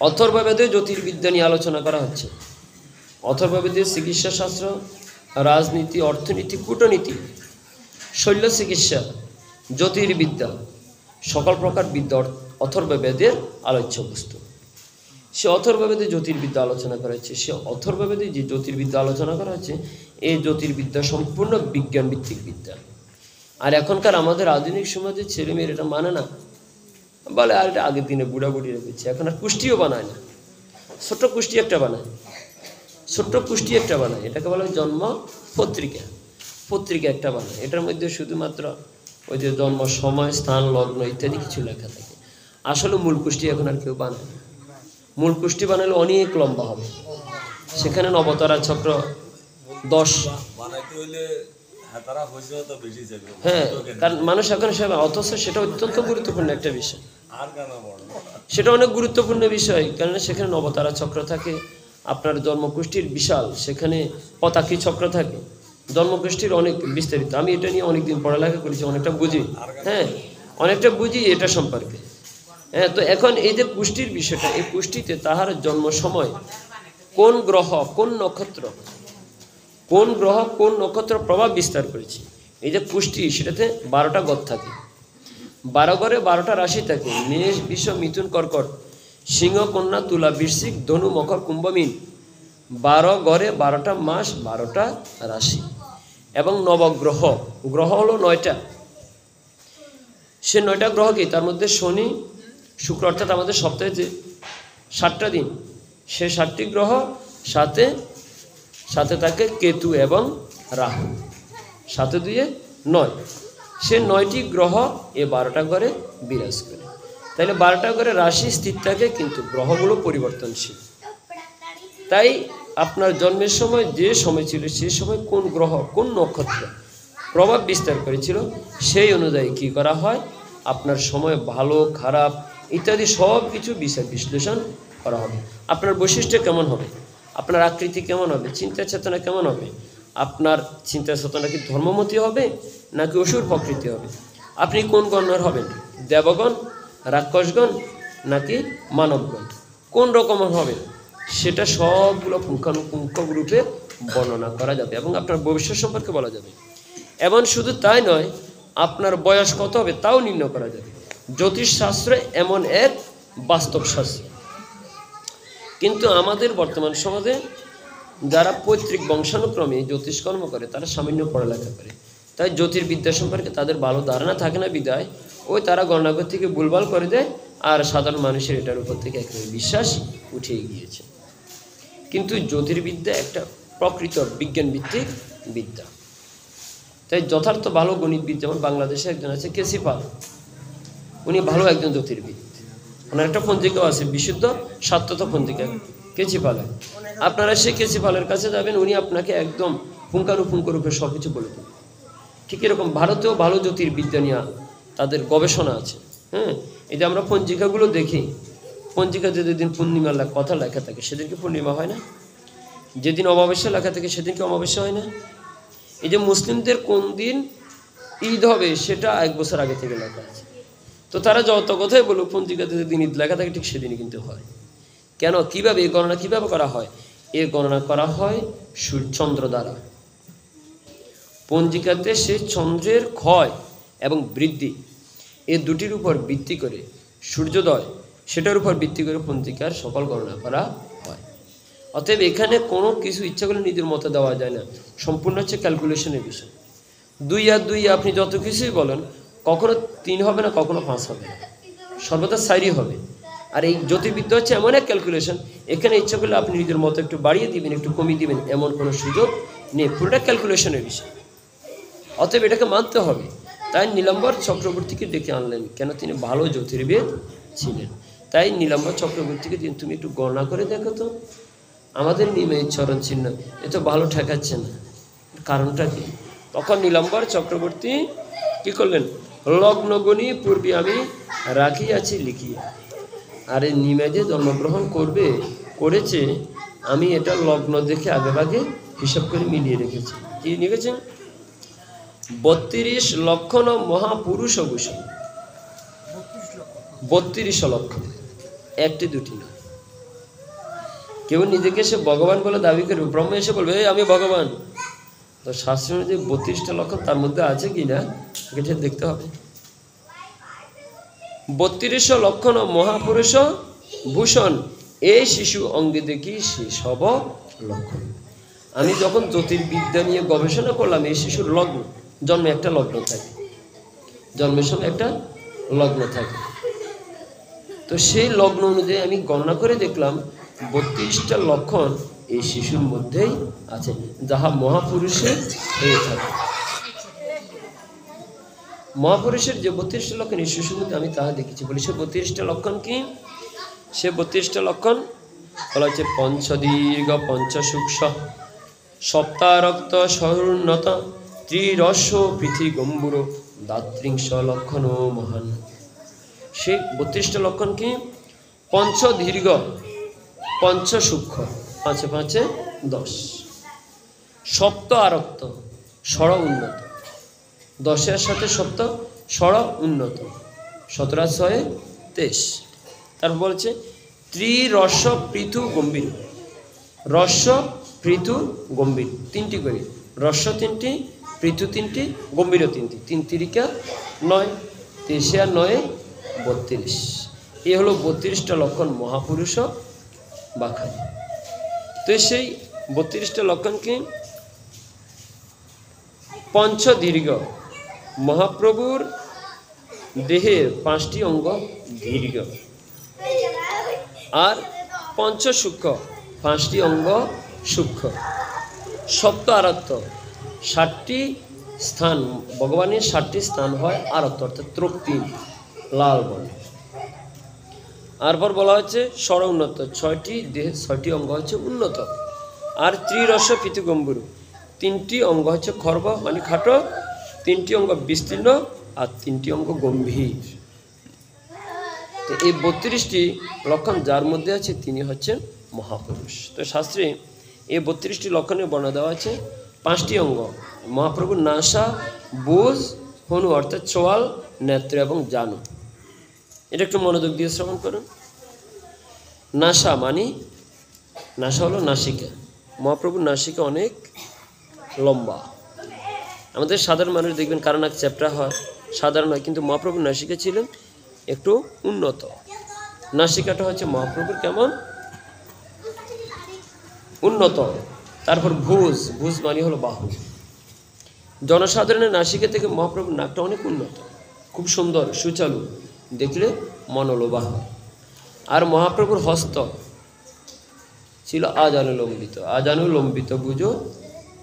অথর্ববেদে জ্যোতির্বিদ্যা নিয়ে আলোচনা করা হচ্ছে। অথর্ববেদের চিকিৎসা শাস্ত্র, রাজনীতি, অর্থনীতি, কূটনীতি, শল্য চিকিৎসা, জ্যোতির্বিদ্যা, সকল প্রকার বিদ্যা অথর্ববেদের আলোচ্য বস্তু। সে অথর্ববেদে জ্যোতির্বিদ্যা আলোচনা করা হচ্ছে। সে অথর্ববেদে যে জ্যোতির্বিদ্যা আলোচনা করা হচ্ছে, এই জ্যোতির্বিদ্যা সম্পূর্ণ বিজ্ঞান ভিত্তিক বিদ্যা। আর এখনকার আমাদের আধুনিক সমাজের ছেলেমেয়ের এটা মানে না, বলে আর এটা আগের দিনে বুড়াবুড়ি রেখেছে, এখন আর কুষ্টিও বানায় না। ছোট্ট কুষ্টি একটা বানায়, ছোট্ট কুষ্টি একটা বানায়, এটাকে বলা হয় জন্ম পত্রিকা। পত্রিকা একটা বানায়, এটার মধ্যে শুধুমাত্র ওই যে জন্ম, সময়, স্থান, লগ্ন ইত্যাদি কিছু লেখা থাকে। আসলে মূল কুষ্টি এখন আর কেউ বানায় না। মূল কুষ্টি বানালে অনেক লম্বা হবে, সেখানে নবতারা চক্র 10। হ্যাঁ, কারণ মানুষ এখন সেবা, অথচ সেটা অত্যন্ত গুরুত্বপূর্ণ একটা বিষয়। সেটা অনেক গুরুত্বপূর্ণ বিষয়, কারণ সেখানে নবতারা চক্র থাকে, আপনার জন্মকুষ্ঠির বিশাল, সেখানে পতাকি চক্র থাকে, জন্মকুষ্ঠির অনেক বিস্তারিত। আমি এটা নিয়ে অনেকদিন পড়ালেখা করেছি, অনেকটা বুঝি। হ্যাঁ, অনেকটা বুঝি এটা সম্পর্কে। হ্যাঁ, তো এখন এই যে পুষ্টির বিষয়টা, এই পুষ্টিতে তাহার জন্ম সময় কোন গ্রহ, কোন নক্ষত্র, কোন গ্রহ কোন নক্ষত্র প্রভাব বিস্তার করেছে, এই যে পুষ্টি, সেটাতে 12টা গড় থাকে। 12 ঘরে 12টা রাশি থাকে। মেষ, বৃষ, মিথুন, কর্কট, সিংহ, কন্যা, তুলা, বৃশ্চিক, ধনু, মকর, কুম্ভ, মীন। 12 ঘরে 12টা মাস, 12টা রাশি এবং নবগ্রহ। গ্রহ হলো 9টা। সে 9টা গ্রহ কি? তার মধ্যে শনি, শুক্র, অর্থাৎ আমাদের সপ্তাহে যে 7টা দিন, সে 7টি গ্রহ, সাথে থাকে কেতু এবং রাহু, 7 2 9। সে 9টি গ্রহ এ 12টা ঘরে বিরাজ করে। তাইলে 12টা ঘরে রাশি স্থির থাকে, কিন্তু গ্রহগুলো পরিবর্তনশীল। তাই আপনার জন্মের সময় যে সময় ছিল, সে সময় কোন গ্রহ কোন নক্ষত্র প্রভাব বিস্তার করেছিল, সেই অনুযায়ী কি করা হয়, আপনার সময় ভালো খারাপ ইত্যাদি সব কিছু বিচার বিশ্লেষণ করা হবে। আপনার বৈশিষ্ট্য কেমন হবে, আপনার আকৃতি কেমন হবে, চিন্তা চেতনা কেমন হবে, আপনার চিন্তা চেতনা কি ধর্মমতী হবে নাকি অসুর প্রকৃতি হবে, আপনি কোন গণের হবেন, দেবগণ, রাক্ষসগণ নাকি মানবগণ, কোন রকমের হবে, সেটা সবগুলো পুঙ্খানুপুঙ্খ রূপে বর্ণনা করা যাবে এবং আপনার ভবিষ্যৎ সম্পর্কে বলা যাবে। এবং শুধু তাই নয়, আপনার বয়স কত হবে তাও নির্ণয় করা যাবে। জ্যোতিষশাস্ত্র এমন এক বাস্তব শাস্ত্র। কিন্তু আমাদের বর্তমান সমাজে যারা পৈতৃক বংশানুক্রমে জ্যোতিষকর্ম করে, তারা সামান্য পড়ালেখা করে, তাই জ্যোতির্বিদ্যা সম্পর্কে তাদের ভালো ধারণা থাকে না, বিদায় ওই তারা গণনাগর থেকে ভুলভাল করে দেয়, আর সাধারণ মানুষের এটার উপর থেকে একেবারে বিশ্বাস উঠে গিয়েছে। কিন্তু জ্যোতির্বিদ্যা একটা প্রকৃত বিজ্ঞান ভিত্তিক বিদ্যা। তাই যথার্থ ভালো গণিতবিদ, যেমন বাংলাদেশে একজন আছে কেসি পাল, উনি ভালো একজন জ্যোতির্বিদ। ওনার একটা পঞ্জিকাও আছে, বিশুদ্ধ সত্যতা পঞ্জিকা, কেসি পালের। আপনারা সেই কেসি পালের কাছে যাবেন, উনি আপনাকে একদম পুঙ্খানুপুঙ্খ রূপে সব কিছু বলে দেবেন। ঠিক এরকম ভারতেও ভালো জ্যোতির্বিদ্যা নিয়ে তাদের গবেষণা আছে। হ্যাঁ, এই যে আমরা পঞ্জিকাগুলো দেখি, পঞ্জিকা যেদিন পূর্ণিমার কথা লেখা থাকে, সেদিনকে পূর্ণিমা হয় না? যেদিন অমাবস্যা লেখা থাকে সেদিন কি অমাবস্যা হয় না? এই যে মুসলিমদের কোন দিন ঈদ হবে সেটা 1 বছর আগে থেকে লেখা আছে। তো তারা যত কথাই বলুক, পঞ্জিকাতে যেদিন ঈদ লেখা থাকে ঠিক সেদিনই কিন্তু হয়। কেন, কিভাবে এই গণনা কিভাবে করা হয়? এর গণনা করা হয় চন্দ্র দ্বারা। পঞ্জিকাতে সে চন্দ্রের ক্ষয় এবং বৃদ্ধি এই দুটির উপর ভিত্তি করে, সূর্যোদয় সেটার উপর ভিত্তি করে পঞ্জিকার সকল গণনা করা হয়। অতএব এখানে কোনো কিছু ইচ্ছা করলে নিজের মতো দেওয়া যায় না, সম্পূর্ণ হচ্ছে ক্যালকুলেশনের বিষয়। 2 আর 2 আপনি যত কিছুই বলেন, কখনো 3 হবে না, কখনো 5 হবে না, সর্বদা 4ই হবে। আর এই জ্যোতির্বিদ্যা হচ্ছে এমন এক ক্যালকুলেশন, এখানে ইচ্ছা করলে আপনি নিজের মতো একটু বাড়িয়ে দিবেন, একটু কমিয়ে দিবেন, এমন কোনো সুযোগ নেই, পুরোটা ক্যালকুলেশনের বিষয়। অতএব এটাকে মানতে হবে। তাই নীলাম্বর চক্রবর্তীকে ডেকে আনলেন, কেন তিনি ভালো জ্যোতির্বিদ ছিলেন। তাই নীলাম্বর চক্রবর্তীকে দিন, তুমি একটু গণনা করে দেখো তো, আমাদের নিমে চরণ চিহ্ন এ তো ভালো ঠেকাচ্ছে না, কারণটা কি? তখন নীলাম্বর চক্রবর্তী কি করলেন? লগ্নগণি পূর্বে আমি রাখিয়াছি লিখিয়ে। আর এই নিমে যে জন্মগ্রহণ করেছে, আমি এটা লগ্ন দেখে আগেভাগে হিসাব করে মিলিয়ে রেখেছি। কি লিখেছেন? 32 লক্ষণ মহাপুরুষ ভূষণ। 32 লক্ষণ, একটি দুটি না। কেউ নিজেকে সে ভগবান বলে দাবি করবে, ব্রহ্ম এসে বলবে আমি ভগবান, তো শাস্ত্র যে 32টা লক্ষণ তার মধ্যে আছে কিনা এটা দেখতে হবে। 32 লক্ষণ মহাপুরুষ ভূষণ, এই শিশু অঙ্গে দেখি সে সব লক্ষণ। আমি যখন জ্যোতির্বিদ্যা নিয়ে গবেষণা করলাম, এই শিশুর লগ্ন, জন্মে একটা লগ্ন থাকে, জন্মের সময় একটা লগ্ন থাকে, তো সেই লগ্ন অনুযায়ী আমি গণনা করে দেখলাম 32টা লক্ষণ এই শিশুর মধ্যেই আছে, যাহা মহাপুরুষের হয়ে থাকে। মহাপুরুষের যে 32টা লক্ষণ এই শিশুর মধ্যে আমি তাহা দেখেছি। বলি সে 32টা লক্ষণ কি? সে 32টা লক্ষণ বলা হচ্ছে পঞ্চদীর্ঘ পঞ্চসূক্ষ্ম সপ্তারক্ত সহোন্নত ত্রিরস্য পৃথিগম্বুর দাত্রিংশ লক্ষণ মহান। সেই 32টা লক্ষণ কি? পঞ্চদীর্ঘ পঞ্চসূক্ষ্ম, 5 × 5 = 10, সপ্ত আরক্ত ষড় উন্নত, 10-এর সাথে সপ্ত ষড় উন্নত, 17 আর 6 23। তারপর বলছে ত্রিরস্য পৃথু গম্ভীর, রস্য পৃথু গম্ভীর, 3টি করে, রস্য 3টি, পৃথু 3টি, গম্ভীর 3টি, 3 3 9, 23 আর 9 32। এ হলো 32টা লক্ষণ মহাপুরুষ বাখাই। তো সেই 32টা লক্ষণ কি? পঞ্চদীর্ঘ, মহাপ্রভুর দেহের 5টি অঙ্গ দীর্ঘ, আর পঞ্চসূক্ষ্ম 5টি অঙ্গ সূক্ষ্ম, সপ্ত আরত্ত 60টি স্থান, ভগবানের 60টি স্থান হয় আরত্ত অর্থাৎ তৃপ্তি লাল বর্ণ। তারপর বলা হচ্ছে ষড় উন্নত, 6টি দেহের 6টি অঙ্গ হচ্ছে উন্নত, আর ত্রিরস্য পৃথুগম্বুর 3টি অঙ্গ হচ্ছে খর্ব মানে খাটো, 3টি অঙ্গ বিস্তীর্ণ, আর 3টি অঙ্গ গম্ভীর। তো এই 32টি লক্ষণ যার মধ্যে আছে তিনি হচ্ছেন মহাপুরুষ। তো শাস্ত্রে এই 32টি লক্ষণের বর্ণনা দেওয়া আছে। 5টি অঙ্গ মহাপ্রভুর নাসা, বুঝ, হনু অর্থাৎ চোয়াল, নেত্র এবং জানু। এটা একটু মনোযোগ দিয়ে শ্রবণ করুন। নাসা মানে, নাসা হলো নাসিকা, মহাপ্রভুর নাসিকা অনেক লম্বা। আমাদের সাধারণ মানুষ দেখবেন কারো নাক চ্যাপ্টা হয়, সাধারণ হয়, কিন্তু মহাপ্রভুর নাসিকা ছিলেন একটু উন্নত। নাসিকাটা হচ্ছে মহাপ্রভুর কেমন উন্নত। তারপর ভুজ, ভুজ মানে হলো বাহু। জনসাধারণের নাসিকা থেকে মহাপ্রভুর নাকটা অনেক উন্নত, খুব সুন্দর সুচালু, দেখলে মনোলোভা হয়। আর মহাপ্রভুর হস্ত ছিল আজানুলম্বিত, আজানুলম্বিত বুঝো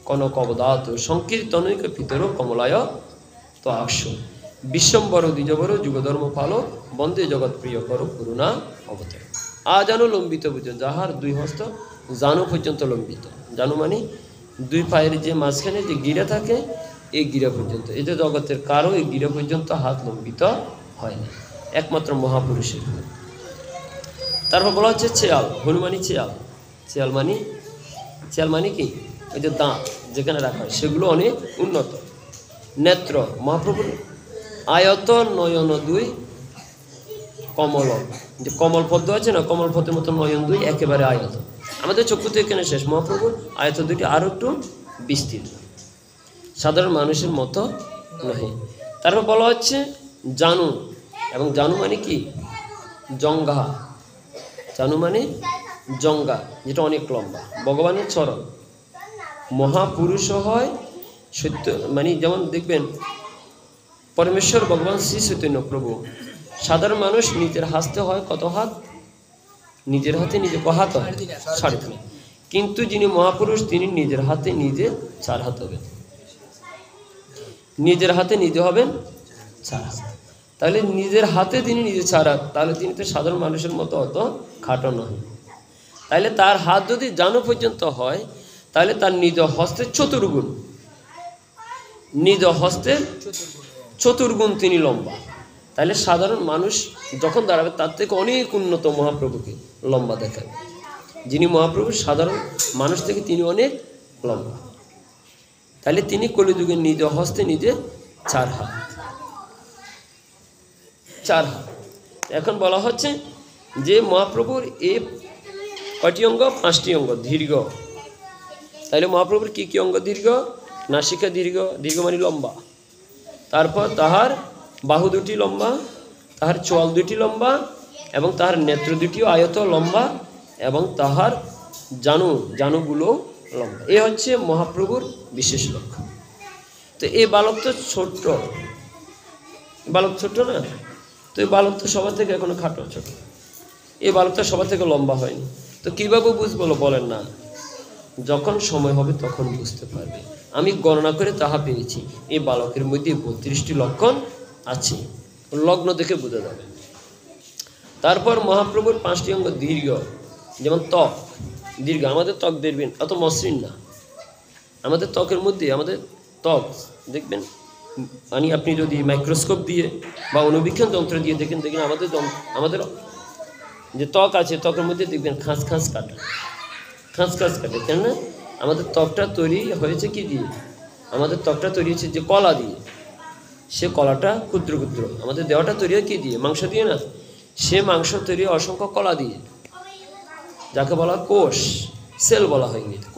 কনকবদাত সংকীর্তনৈক পিতর কমলায় তো আকশ বিশ্বম্বর দ্বিজবর যুগধর্ম পাল বন্দে জগৎ প্রিয় কর করুণা অবতার। আজানুলম্বিত বুঝো, যাহার 2 হস্ত জানু পর্যন্ত লম্বিত। জানু মানে 2 পায়ের যে মাঝখানে যে গিরা থাকে, এই গিরা পর্যন্ত। এই যে জগতের কারো এই গিরা পর্যন্ত হাত লম্বিত হয় না, একমাত্র মহাপুরুষের। তারপর বলা হচ্ছে চেয়াল, হনুমানি চেয়াল, চেয়াল মানে শিয়াল মানে কি, ওই যে দাঁত যেখানে রাখা হয় সেগুলো অনেক উন্নত। নেত্র, মহাপ্রভুর আয়ত নয়ন দুই কমল, যে কমল পদ্ম আছে না, কমল পদ্মের মতো নয়ন দুই একেবারে আয়ত। আমাদের চক্ষু তো এখানে শেষ, মহাপ্রভুর আয়ত দুইটি আরও একটু বিস্তৃত, সাধারণ মানুষের মতো নহে। তারপর বলা হচ্ছে জানু, এবং জানু মানে কি, জঙ্ঘা। জানু মানে জঙ্ঘা, যেটা অনেক লম্বা। ভগবানের চরণ, মহাপুরুষ হয় সত্য, মানে যেমন দেখবেন পরমেশ্বর ভগবান শ্রী চৈতন্য প্রভু, সাধারণ মানুষ নিজের হাসতে হয় কত হাত, নিজের হাতে নিজে হাত হয় 3.5, কিন্তু যিনি মহাপুরুষ তিনি নিজের হাতে নিজে 4 হাত হবেন, নিজের হাতে নিজে হবেন 4 হাত। তাহলে নিজের হাতে তিনি নিজে 4 হাত, তাহলে তিনি তো সাধারণ মানুষের মতো অত খাটো নয়। তাহলে তার হাত যদি জানু পর্যন্ত হয়, তাহলে তার নিজ হস্তে চতুর্গুণ, নিজ হস্তে চতুর্গুণ তিনি লম্বা। তাহলে সাধারণ মানুষ যখন দাঁড়াবে তার থেকে অনেক উন্নত মহাপ্রভুকে লম্বা দেখাবে। যিনি মহাপ্রভু সাধারণ মানুষ থেকে তিনি অনেক লম্বা। তাহলে তিনি কলিযুগে নিজ হস্তে নিজে 4 হাত, 4 হাত। এখন বলা হচ্ছে যে মহাপ্রভুর এই কয়টি অঙ্গ, 5টি অঙ্গ দীর্ঘ। তাহলে মহাপ্রভুর কি কি অঙ্গ দীর্ঘ, নাসিকা দীর্ঘ, দীর্ঘ মানে লম্বা। তারপর তাহার বাহু দুটি লম্বা, তাহার চোয়াল দুটি লম্বা, এবং তাহার নেত্র দুটিও আয়ত লম্বা, এবং তাহার জানুগুলো লম্বা। এ হচ্ছে মহাপ্রভুর বিশেষ লক্ষণ। তো এই বালক তো ছোট্ট, বালক ছোট্ট না, তো এই বালক তো সবার থেকে এখনো খাটো ছোট, এই বালকটা সবার থেকে লম্বা হয়নি। তো কীভাবে বুঝবো বলেন না, যখন সময় হবে তখন বুঝতে পারবে। আমি গণনা করে তাহা পেয়েছি, এই বালকের মধ্যে 32টি লক্ষণ আছে, লগ্ন দেখে বোঝা যাবে। তারপর মহাপ্রভুর 5টি অঙ্গ দীর্ঘ, যেমন ত্বক দীর্ঘ। আমাদের ত্বক দেখবেন অত মসৃণ না, আমাদের ত্বকের মধ্যে, আমাদের ত্বক দেখবেন মানে আপনি যদি মাইক্রোস্কোপ দিয়ে বা অনুবীক্ষণ যন্ত্র দিয়ে দেখেন, আমাদের যে ত্বক আছে ত্বকের মধ্যে দেখবেন খাঁজ খাঁজ কাটা, কেন না? আমাদের ত্বকটা তৈরি হয়েছে কি দিয়ে, আমাদের ত্বকটা তৈরি হয়েছে যে কলা দিয়ে, সে কলাটা ক্ষুদ্র ক্ষুদ্র। আমাদের দেহটা তৈরি হয় কি দিয়ে, মাংস দিয়ে না, সে মাংস তৈরি হয় অসংখ্য কলা দিয়ে, যাকে বলা কোষ, সেল বলা হয় ইংরেজিতে,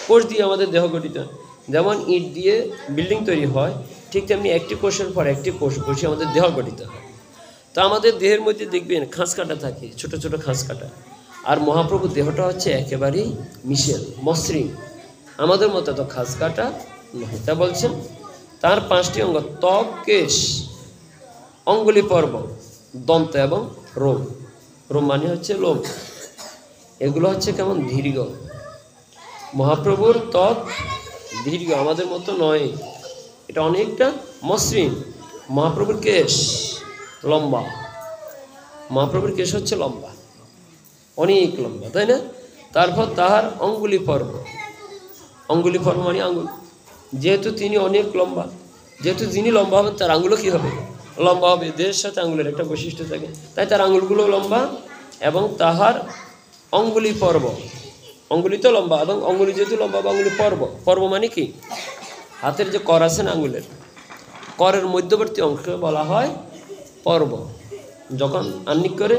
কোষ দিয়ে আমাদের দেহ গঠিত। যেমন ইট দিয়ে বিল্ডিং তৈরি হয়, ঠিক তেমনি একটি কোষের পর একটি কোষ বসে আমাদের দেহ গঠিত হয়। তো আমাদের দেহের মধ্যে দেখবেন খাঁজ কাটা থাকে, ছোট ছোট খাঁজ কাটা। আর মহাপ্রভুর দেহটা হচ্ছে একেবারেই মিশেল, মসৃণ, আমাদের মতো এত খাঁজ কাটা নয়। তা বলছেন তার 5টি অঙ্গ ত্বক, কেশ, অঙ্গুলি পর্ব, দন্ত এবং রোম। রোম মানে হচ্ছে লোম, এগুলো হচ্ছে কেমন দীর্ঘ। মহাপ্রভুর ত্বক দীর্ঘ, আমাদের মতো নয়, এটা অনেকটা মসৃণ। মহাপ্রভুর কেশ লম্বা, মহাপ্রভুর কেশ হচ্ছে লম্বা, অনেক লম্বা, তাই না? তারপর তাহার অঙ্গুলি পর্ব মানে আঙ্গুল, যেহেতু তিনি অনেক লম্বা, যেহেতু যিনি লম্বা হবেন তার আঙ্গুলও কী হবে, লম্বা হবে। দেহের সাথে আঙ্গুলের একটা বৈশিষ্ট্য থাকে, তাই তার আঙ্গুলগুলো লম্বা। এবং তাহার অঙ্গুলি পর্ব, অঙ্গুলি তো লম্বা, এবং অঙ্গুলি যেহেতু লম্বা বা অঙ্গুলি পর্ব মানে কি, হাতের যে কর আছে না আঙ্গুলের, করের মধ্যবর্তী অংশকে বলা হয় পর্ব। যখন আহ্নিক করে,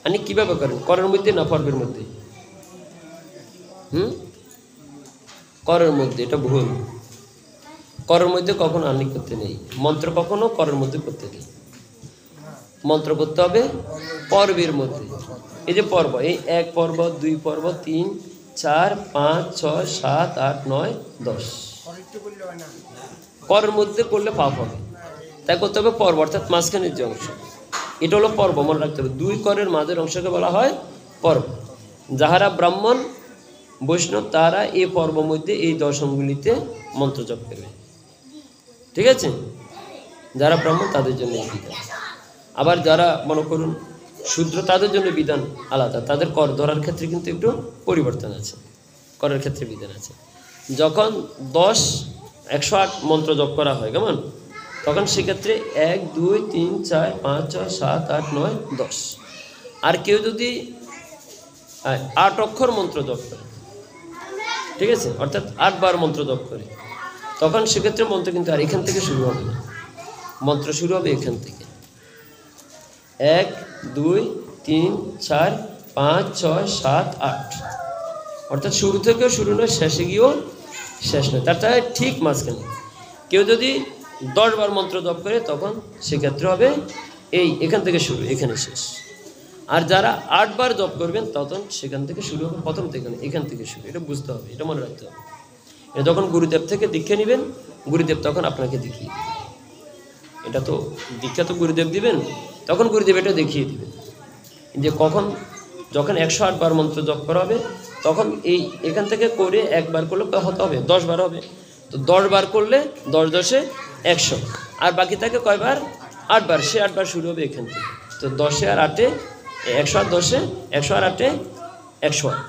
আহ্নিক কীভাবে করেন, করের মধ্যে না পর্বের মধ্যে? করের মধ্যে, এটা ভুল। করের মধ্যে কখনো আহ্নিক করতে নেই, মন্ত্র কখনো করের মধ্যে করতে নেই, মন্ত্র করতে হবে পর্বের মধ্যে। এই যে পর্ব, এই 1 পর্ব, 2 পর্ব, 3, 4, 5, 6, 7, 8, 9, 10 করের মধ্যে করলে পাপ হবে, তাই করতে হবে পর্ব, অর্থাৎ মাঝখানের যে অংশ, এটা হলো পর্ব, মনে রাখতে হবে। 2 করের মাঝের অংশকে বলা হয় পর্ব। যাহারা ব্রাহ্মণ বৈষ্ণব তারা এই পর্ব মধ্যে এই 10 অঙ্গুলিতে মন্ত্র জপ করবে, ঠিক আছে? যারা ব্রাহ্মণ তাদের জন্য এই বিধান। আবার যারা মনে করুন শূদ্র, তাদের জন্য বিধান আলাদা, তাদের কর ধরার ক্ষেত্রে কিন্তু একটু পরিবর্তন আছে, করের ক্ষেত্রে বিধান আছে। যখন 108 মন্ত্র জপ করা হয় কেমন, তখন সেক্ষেত্রে 1, 2, 3, 4, 5, 6, 7, 8, 9, 10। আর কেউ যদি 8 অক্ষর মন্ত্র জপ করে, ঠিক আছে, অর্থাৎ 8 বার মন্ত্র জপ করে, তখন সেক্ষেত্রে মন্ত্র কিন্তু আর এখান থেকে শুরু হবে না, মন্ত্র শুরু হবে এখান থেকে 1 2 3 4 5 6 7 8, অর্থাৎ শুরু থেকেও শুরু নয়, শেষে গিয়েও শেষ নয়, তার ঠিক মাঝখানে। কেউ যদি 10 বার মন্ত্র জপ করে তখন সেক্ষেত্রে হবে এখান থেকে শুরু, এখানে শেষ। আর যারা 8 বার জপ করবেন তখন সেখান থেকে শুরু হবে, প্রথম থেকে এখান থেকে শুরু। এটা বুঝতে হবে, এটা মনে রাখতে হবে। এটা যখন গুরুদেব থেকে দীক্ষা নেবেন, গুরুদেব তখন আপনাকে দেখিয়ে দেবেন। এটা তো দীক্ষা তো গুরুদেব দিবেন, তখন গুরুদেব এটা দেখিয়ে দিবেন যে যখন 108 বার মন্ত্র জপ করা হবে তখন এখান থেকে করে একবার করলে হতে হবে 10 বার হবে। তো 10 বার করলে 10 10 100, আর বাকি থাকে কয়বার? 8 বার। সে 8 বার শুরু হবে এখান থেকে। তো 10 আর 8 100 আর 10 100 আর 8 108,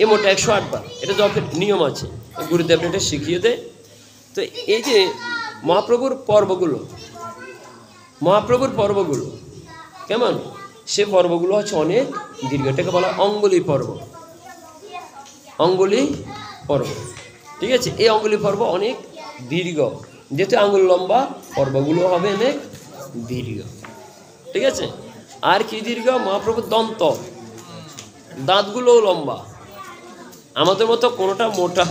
এই মোট 108 বার। এটা জপের নিয়ম আছে, গুরুদেব এটা শিখিয়ে দেয়। তো এই যে মহাপ্রভুর পর্বগুলো কেমন, সে পর্বগুলো হচ্ছে অনেক দীর্ঘ, এটাকে বলা অঙ্গুলি পর্ব। ঠিক আছে, এই অঙ্গুলি পর্ব অনেক দীর্ঘ, যেহেতু আঙ্গুল লম্বা, পর্বগুলো হবে অনেক দীর্ঘ। ঠিক আছে, আর কি দীর্ঘ? মহাপ্রভুর দাঁতগুলোও লম্বা, আমাদের মতো কোনোটা মোটা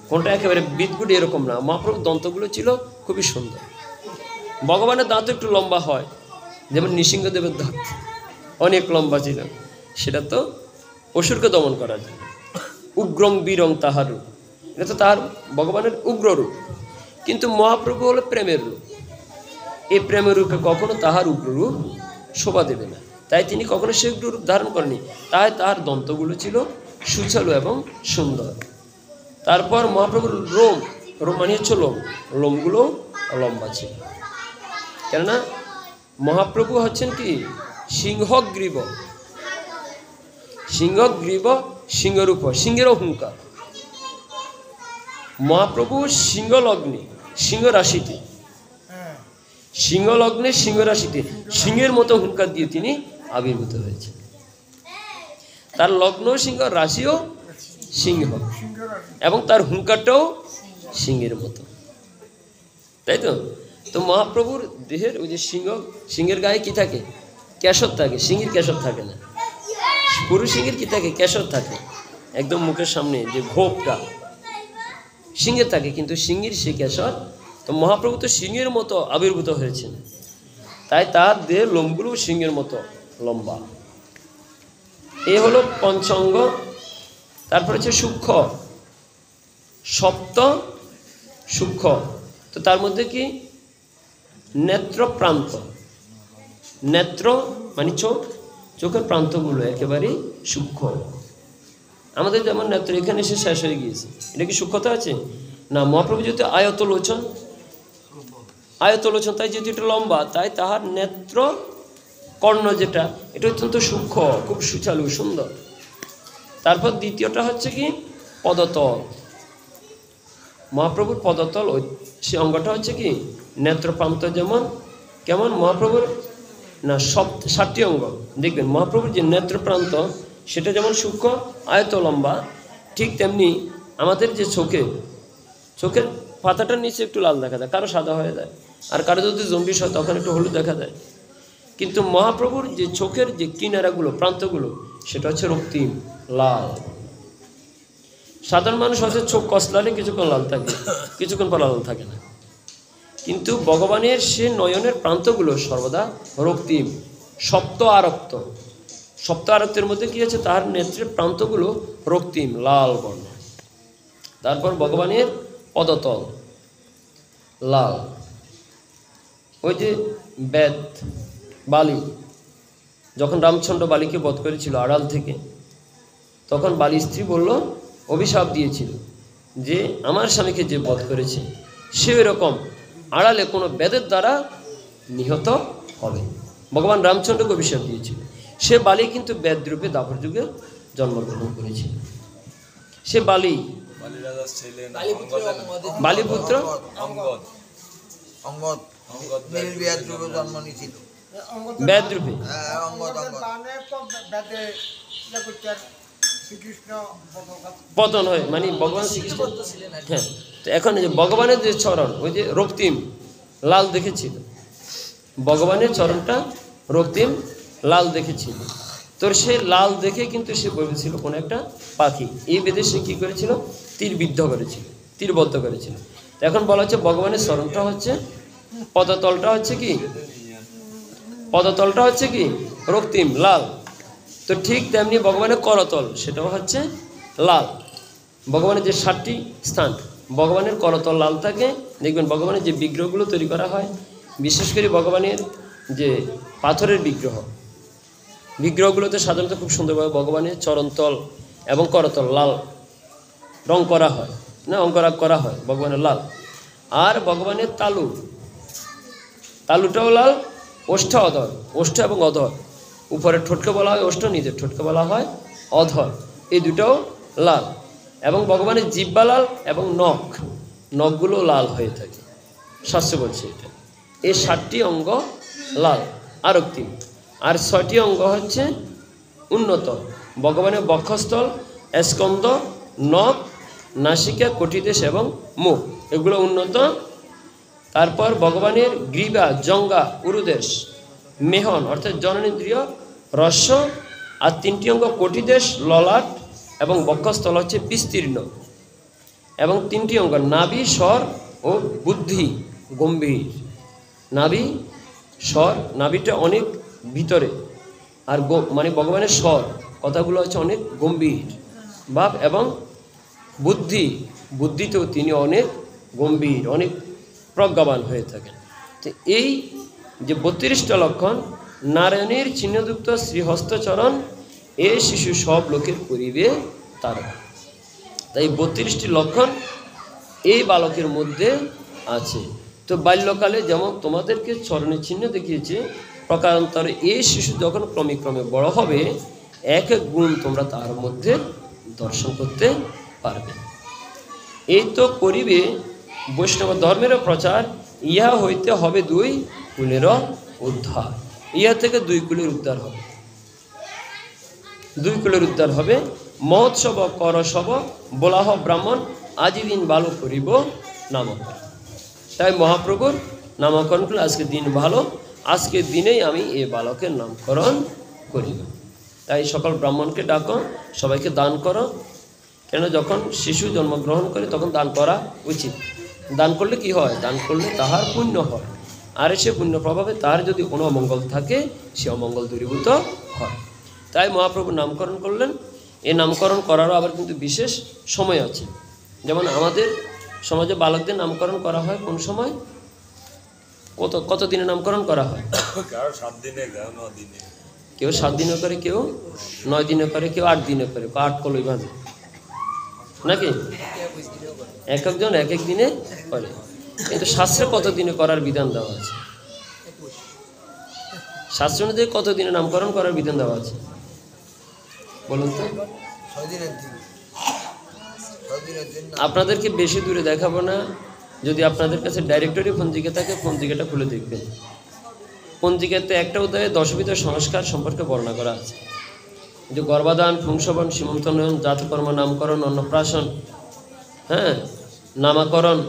কোনোটা একেবারে বিদগুড়ি এরকম না। মহাপ্রভুর দন্তগুলো ছিল খুবই সুন্দর। ভগবানের দাঁত একটু লম্বা হয়, যেমন নৃসিংহদেবের দাঁত অনেক লম্বা ছিল, সেটা তো অসুরকে দমন করা যায়। উগ্রং বীরং তাহার রূপ, এটা তো তার ভগবানের উগ্র রূপ। কিন্তু মহাপ্রভু হলো প্রেমের রূপ, এই প্রেমের রূপে কখনো তাহার উগ্র রূপ শোভা দেবে না, তাই তিনি কখনো সে উগ্র রূপ ধারণ করেনি। তাই তার দন্তগুলো ছিল সুচালু এবং সুন্দর। তারপর মহাপ্রভুর রোম মানে হচ্ছে লোমগুলো লম্বা ছিল, কেননা মহাপ্রভু হচ্ছেন কি সিংহগ্রীব, সিংহরূপ, সিংহেরও হুঙ্কার। মহাপ্রভু সিংহলগ্নে, সিংহ রাশিতে, সিংহের মতো হুঙ্কার দিয়ে তিনি আবির্ভূত হয়েছে। তার লগ্ন সিংহ, রাশিও সিংহ, এবং তার হুঙ্কারটাও সিংহের মতো, তাই তো। তো মহাপ্রভুর দেহের ওই যে সিংহের গায়ে কি থাকে? কেশর থাকে, সিংহের কেশর থাকে না। পুরুষ সিংহের কি থাকে? কেশর থাকে, একদম মুখের সামনে যে ঘোপটা সিংহের থাকে, কিন্তু সিংহের সে কেশর। তো মহাপ্রভু তো সিংহের মতো আবির্ভূত হয়েছেন, তাই তার দেহের লোমগুলো সিংহের মতো লম্বা। এই হলো পঞ্চাঙ্গ। তারপর হচ্ছে সূক্ষ্ম, সপ্ত সূক্ষ্ম। তো তার মধ্যে কি? নেত্র প্রান্ত, নেত্র মানে চোখের প্রান্তগুলো একেবারেই সূক্ষ্ম। আমাদের যেমন নেত্র এখানে এসে শেষ হয়ে গিয়েছে, এটা কি সূক্ষ্মতা আছে? না। মহাপ্রভু যেহেতু আয়তলোচন, তাই যেহেতু এটা লম্বা, তাই তাহার নেত্র কর্ণ যেটা, এটা অত্যন্ত সূক্ষ্ম, খুব সুচালু, সুন্দর। তারপর দ্বিতীয়টা হচ্ছে কি? পদতল। মহাপ্রভুর পদতল, সে অঙ্গটা হচ্ছে কি? নেত্রপ্রান্ত। যেমন কেমন মহাপ্রভুর না 7টি অঙ্গ দেখবেন, মহাপ্রভুর যে নেত্রপ্রান্ত সেটা যেমন সূক্ষ্ম, আয়ত, লম্বা, ঠিক তেমনি আমাদের যে চোখের পাতাটার নিচে একটু লাল দেখা যায়, কারো সাদা হয়ে যায়, আর কারো যদি জম্বিস হয় তখন একটু হলুদ দেখা যায়। কিন্তু মহাপ্রভুর যে চোখের যে কিনারাগুলো, প্রান্তগুলো, সেটা হচ্ছে রক্তিম, লাল। সাধারণ মানুষ হচ্ছে চোখ কসলালে কিছুক্ষণ লাল থাকে, কিছুক্ষণ পর লাল থাকে না, কিন্তু ভগবানের সে নয়নের প্রান্তগুলো সর্বদা রক্তিম, সপ্ত আরক্তের মধ্যে কি আছে? তার নেত্রের প্রান্তগুলো রক্তিম, লাল বর্ণ। তারপর ভগবানের পদতল লাল। ওই যে বালি, যখন রামচন্দ্র বালিকে বধ করেছিল আড়াল থেকে, তখন বালি স্ত্রী বলল, অভিশাপ দিয়েছিল যে আমার স্বামীকে যে বধ করেছে সে এরকম আড়ালে কোনো বেদের দ্বারা নিহত হবে। ভগবান রামচন্দ্রকে অভিশাপ দিয়েছিল। সে বালি কিন্তু বেদরূপে দাপর যুগে জন্মগ্রহণ করেছিল। সে বালিপুত্র বেদরূপে। পতন হয়, মানে ভগবান শ্রীকৃষ্ণ। হ্যাঁ, তো এখন এই যে ভগবানের যে চরণ, ওই যে রক্তিম লাল দেখেছিল, ভগবানের চরণটা রক্তিম লাল দেখেছিল। তোর সে লাল দেখে কিন্তু সে ভেবেছিল কোন একটা পাখি, এই বেদে সে কী করেছিল, তীরবিদ্ধ করেছিল, তীরবদ্ধ করেছিল। এখন বলা হচ্ছে ভগবানের চরণটা হচ্ছে, পদতলটা হচ্ছে কি, পদতলটা হচ্ছে কি রক্তিম লাল। তো ঠিক তেমনি ভগবানের করতল, সেটাও হচ্ছে লাল। ভগবানের যে 7টি স্থান, ভগবানের করতল লাল থাকে। দেখবেন ভগবানের যে বিগ্রহগুলো তৈরি করা হয়, বিশেষ করে ভগবানের যে পাথরের বিগ্রহগুলোতে সাধারণত খুব সুন্দরভাবে ভগবানের চরণতল এবং করতল লাল রং করা হয়, না অঙ্করাগ করা হয় ভগবানের লাল। আর ভগবানের তালুটাও লাল, ওষ্ঠ অধর, ওষ্ঠ এবং অধর, উপরের ঠোঁটকে বলা হয় ওষ্ঠ, নিচের ঠোঁটকে বলা হয় অধর, এই দুটাও লাল। এবং ভগবানের জিহ্বা লাল এবং নখগুলো লাল হয়ে থাকে, শাস্ত্র বলছে এটা। এই 7টি অঙ্গ লাল আর রক্তিম। আর 6টি অঙ্গ হচ্ছে উন্নত, ভগবানের বক্ষস্থল, স্কন্দ, নখ, নাসিকা, কটিদেশ এবং মুখ, এগুলো উন্নত। তারপর ভগবানের গ্রীবা, জঙ্গা, উরুদেশ, মেহন অর্থাৎ জননেন্দ্রিয়, রস্য, আর 3টি অঙ্গ কটিদেশ, ললাট এবং বক্ষস্থল হচ্ছে বিস্তীর্ণ। এবং 3টি অঙ্গ নাভি, স্বর ও বুদ্ধি গম্ভীর। নাভি, স্বর, নাভিটা অনেক ভিতরে, আর মানে ভগবানের স্বর, কথাগুলো হচ্ছে অনেক গম্ভীর ভাব, এবং বুদ্ধিতেও তিনি অনেক গম্ভীর, অনেক প্রজ্ঞাবান হয়ে থাকেন। তো এই যে 32টা লক্ষণ, নারায়ণের চিহ্নযুক্ত শ্রীহস্তচরণ, এ শিশু সব লোকের করিবে তারা। তাই 32টি লক্ষণ এই বালকের মধ্যে আছে। তো বাল্যকালে যেমন তোমাদেরকে চরণের চিহ্ন দেখিয়েছে, প্রকারান্তরে এই শিশু যখন ক্রমে বড় হবে, এক এক গুণ তোমরা তার মধ্যে দর্শন করতে পারবে। এই তো করিবে বৈষ্ণব ধর্মের প্রচার, ইহা হইতে হবে 2 কুলের উদ্ধার। ইহা থেকে 2 কুলের উদ্ধার হবে, 2 কুলের উদ্ধার হবে। মহোৎসব করসব বলাহ ব্রাহ্মণ, আজিদিন বালক করিব নামকরণ। তাই মহাপ্রভুর নামকরণ করলে আজকে দিন ভালো, আজকের দিনেই আমি এই বালকের নামকরণ করিব। তাই সকল ব্রাহ্মণকে ডাকো, সবাইকে দান করো। কেন যখন শিশু জন্মগ্রহণ করে তখন দান করা উচিত। দান করলে কি হয়, দান করলে তাহার পুণ্য হয়, আর সে পুণ্য প্রভাবে তার যদি কোনো অমঙ্গল থাকে সে অমঙ্গল দূরীভূত হয়। তাই মহাপ্রভু নামকরণ করলেন। এই নামকরণ করারও আবার কিন্তু বিশেষ সময় আছে। যেমন আমাদের সমাজে বালকদের নামকরণ করা হয় কোন সময়, কত দিনে নামকরণ করা হয়? কেউ 7 দিনে করে, কেউ 9 দিনে করে, কেউ 8 দিনে করে, 8 কলই ভাজে নাকি, এক একজন এক এক দিনে করে। কিন্তু শাস্ত্রে কত দিনে করার বিধান দেওয়া আছে? শাস্ত্র অনুযায়ী কত দিনে নামকরণ করার বিধান দেওয়া আছে বলুন তো? আপনাদেরকে বেশি দূরে দেখাবো না। যদি আপনাদের কাছে ডাইরেক্টরি পঞ্জিকা থাকে, পঞ্জিকাটা খুলে দেখবেন। পঞ্জিকাতে একটা অধ্যায়ে দশবিধ সংস্কার সম্পর্কে বর্ণনা করা আছে, যে গর্ভাধান, পুংসবন, সীমন্তনয়ন, জাতকর্ম, নামকরণ, অন্নপ্রাশন, হ্যাঁ, নামাকরণ,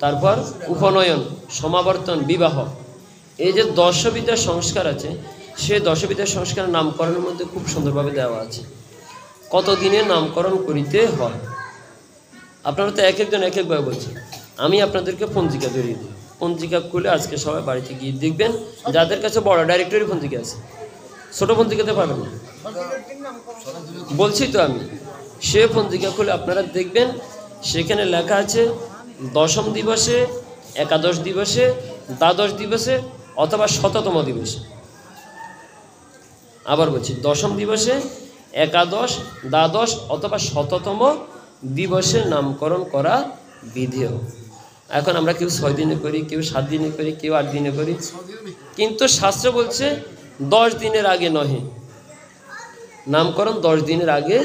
তারপর উপনয়ন, সমাবর্তন, বিবাহ, এই যে 10বিধ সংস্কার আছে, সে 10বিধ সংস্কার নামকরণের মধ্যে খুব সুন্দরভাবে দেওয়া আছে কত দিনে নামকরণ করিতে হয়। আপনারা তো এক একজন এক একভাবে বলছেন, আমি আপনাদেরকে পঞ্জিকা ধরিয়ে দিই। পঞ্জিকা খুলে আজকে সবাই বাড়িতে গিয়ে দেখবেন, যাদের কাছে বড় ডাইরেক্টরি পঞ্জিকা আছে, ছোট পঞ্জিকাতে পাবেন না, বলছি তো আমি। সে পঞ্জিকা খুলে আপনারা দেখবেন, সেখানে লেখা আছে 10ম দিবসে, একাদশ দিবসে, দ্বাদশ দিবসে অথবা 100তম দিবসে। আবার বলছি, 10ম দিবসে, একাদশ, দ্বাদশ অথবা 100তম দিবসে নামকরণ করা বিধেয়। এখন আমরা কেউ 6 দিনে করি, কেউ 7 দিনে করি, কেউ 8 দিনে করি, কিন্তু শাস্ত্র বলছে 10 দিনের আগে নহে নামকরণ, 10 দিনের আগে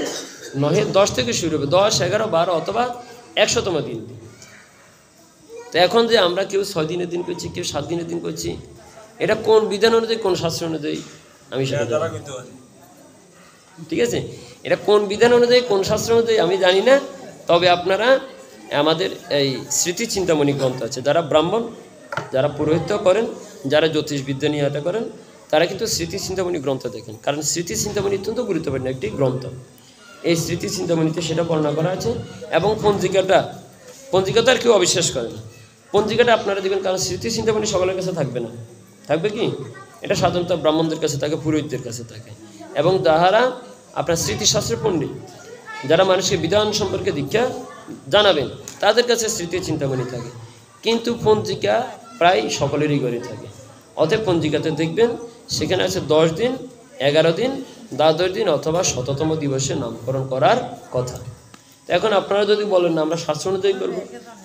নহে, 10 থেকে শুরু হবে, 10, 11, 12 অথবা 100তম দিন। তো এখন যে আমরা কেউ 6 দিনের দিন করছি, কেউ 7 দিনের দিন করছি, এটা কোন বিধান অনুযায়ী, কোন শাস্ত্র অনুযায়ী আমি সেটা, ঠিক আছে? এটা কোন বিধান অনুযায়ী কোন শাস্ত্র অনুযায়ী আমি জানি না, তবে আপনারা আমাদের এই স্মৃতি চিন্তামণি গ্রন্থ আছে, যারা ব্রাহ্মণ, যারা পুরোহিত্য করেন, যারা জ্যোতিষবিদ্যা নিয়ে এটা করেন, তারা কিন্তু স্মৃতি চিন্তামণি গ্রন্থ দেখেন, কারণ স্মৃতি চিন্তামণি অত্যন্ত গুরুত্বপূর্ণ একটি গ্রন্থ। এই স্মৃতি চিন্তামণিতে সেটা বর্ণনা করা আছে। এবং পঞ্জিকাটা আর কেউ অবিশ্বাস করে না। পঞ্জিকাটা আপনারা দেবেন, কারণ স্মৃতি চিন্তামণি সকলের কাছে থাকবে না, থাকবে কি? এটা সাধারণত ব্রাহ্মণদের কাছে থাকে, পুরোহিতদের কাছে থাকে, এবং যাহারা আপনার স্মৃতিশাস্ত্রের পণ্ডিত, যারা মানুষকে বিধান সম্পর্কে দীক্ষা জানাবেন, তাদের কাছে স্মৃতি চিন্তামণি থাকে। কিন্তু পঞ্জিকা প্রায় সকলেরই ঘরে থাকে। অতএব পঞ্জিকাতে দেখবেন সেখানে আছে 10 দিন, 11 দিন, 12 দিন অথবা 100তম দিবসে নামকরণ করার কথা। এখন আপনারা যদি বলেন না আমরা শাস্ত্র অনুযায়ী করবো,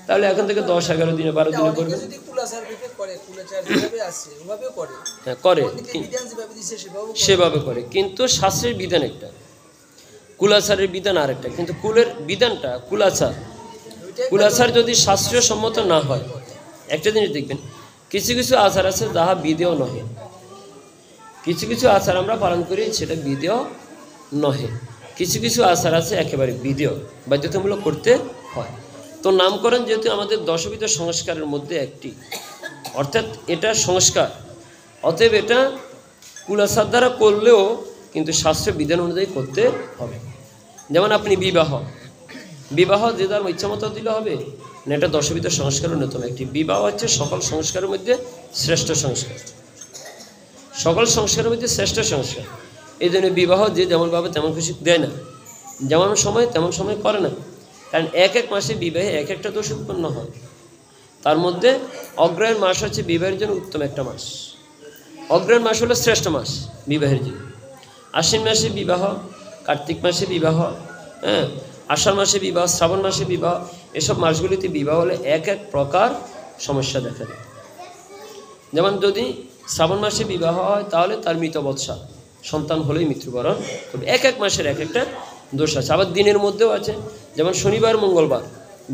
তাহলে এখন থেকে 10, 11 দিনে, 12 দিনে করবেন। হ্যাঁ, করে, সেভাবে করে, কিন্তু শাস্ত্রের বিধান একটা, কুলাচারের বিধান আরেকটা। কিন্তু কুলের বিধানটা কুলাচার যদি শাস্ত্রীয় সম্মত না হয়, একটা জিনিস দেখবেন, কিছু কিছু আচার আছে যাহা বিধেয় নহে, কিছু কিছু আচার আমরা পালন করি সেটা বিধেয় নহে, কিছু কিছু আচার আছে একেবারে বিধেয়, বাধ্যতামূলক করতে হয়। তো নামকরণ যেহেতু আমাদের দশবিধ সংস্কারের মধ্যে একটি, অর্থাৎ এটা সংস্কার, অতএব এটা কুলাচার দ্বারা করলেও কিন্তু শাস্ত্রের বিধান অনুযায়ী করতে হবে। যেমন আপনি বিবাহ যে যার ইচ্ছামতো দিলে হবে না, এটা দশবিধ সংস্কারের অন্যতম একটি। বিবাহ হচ্ছে সকল সংস্কারের মধ্যে শ্রেষ্ঠ সংস্কার, সকল সংস্কারের মধ্যে শ্রেষ্ঠ সংস্কার। এই জন্য বিবাহ যে যেমনভাবে তেমন খুশি দেয় না, যেমন সময় তেমন সময় করে না, কারণ এক এক মাসে বিবাহে এক একটা দোষ উৎপন্ন হয়। তার মধ্যে অগ্রহায়ণ মাস হচ্ছে বিবাহের জন্য উত্তম একটা মাস। অগ্রহায়ণ মাস হলো শ্রেষ্ঠ মাস বিবাহের জন্য। আশ্বিন মাসে বিবাহ, কার্তিক মাসে বিবাহ, হ্যাঁ, আষাঢ় মাসে বিবাহ, শ্রাবণ মাসে বিবাহ, এসব মাসগুলিতে বিবাহ হলে এক এক প্রকার সমস্যা দেখা দেয়। যেমন যদি শ্রাবণ মাসে বিবাহ হয় তাহলে তার মৃত বৎসা, সন্তান হলেই মৃত্যুবরণ করবে। এক এক মাসের এক একটা দোষ আছে। আবার দিনের মধ্যেও আছে, যেমন শনিবার মঙ্গলবার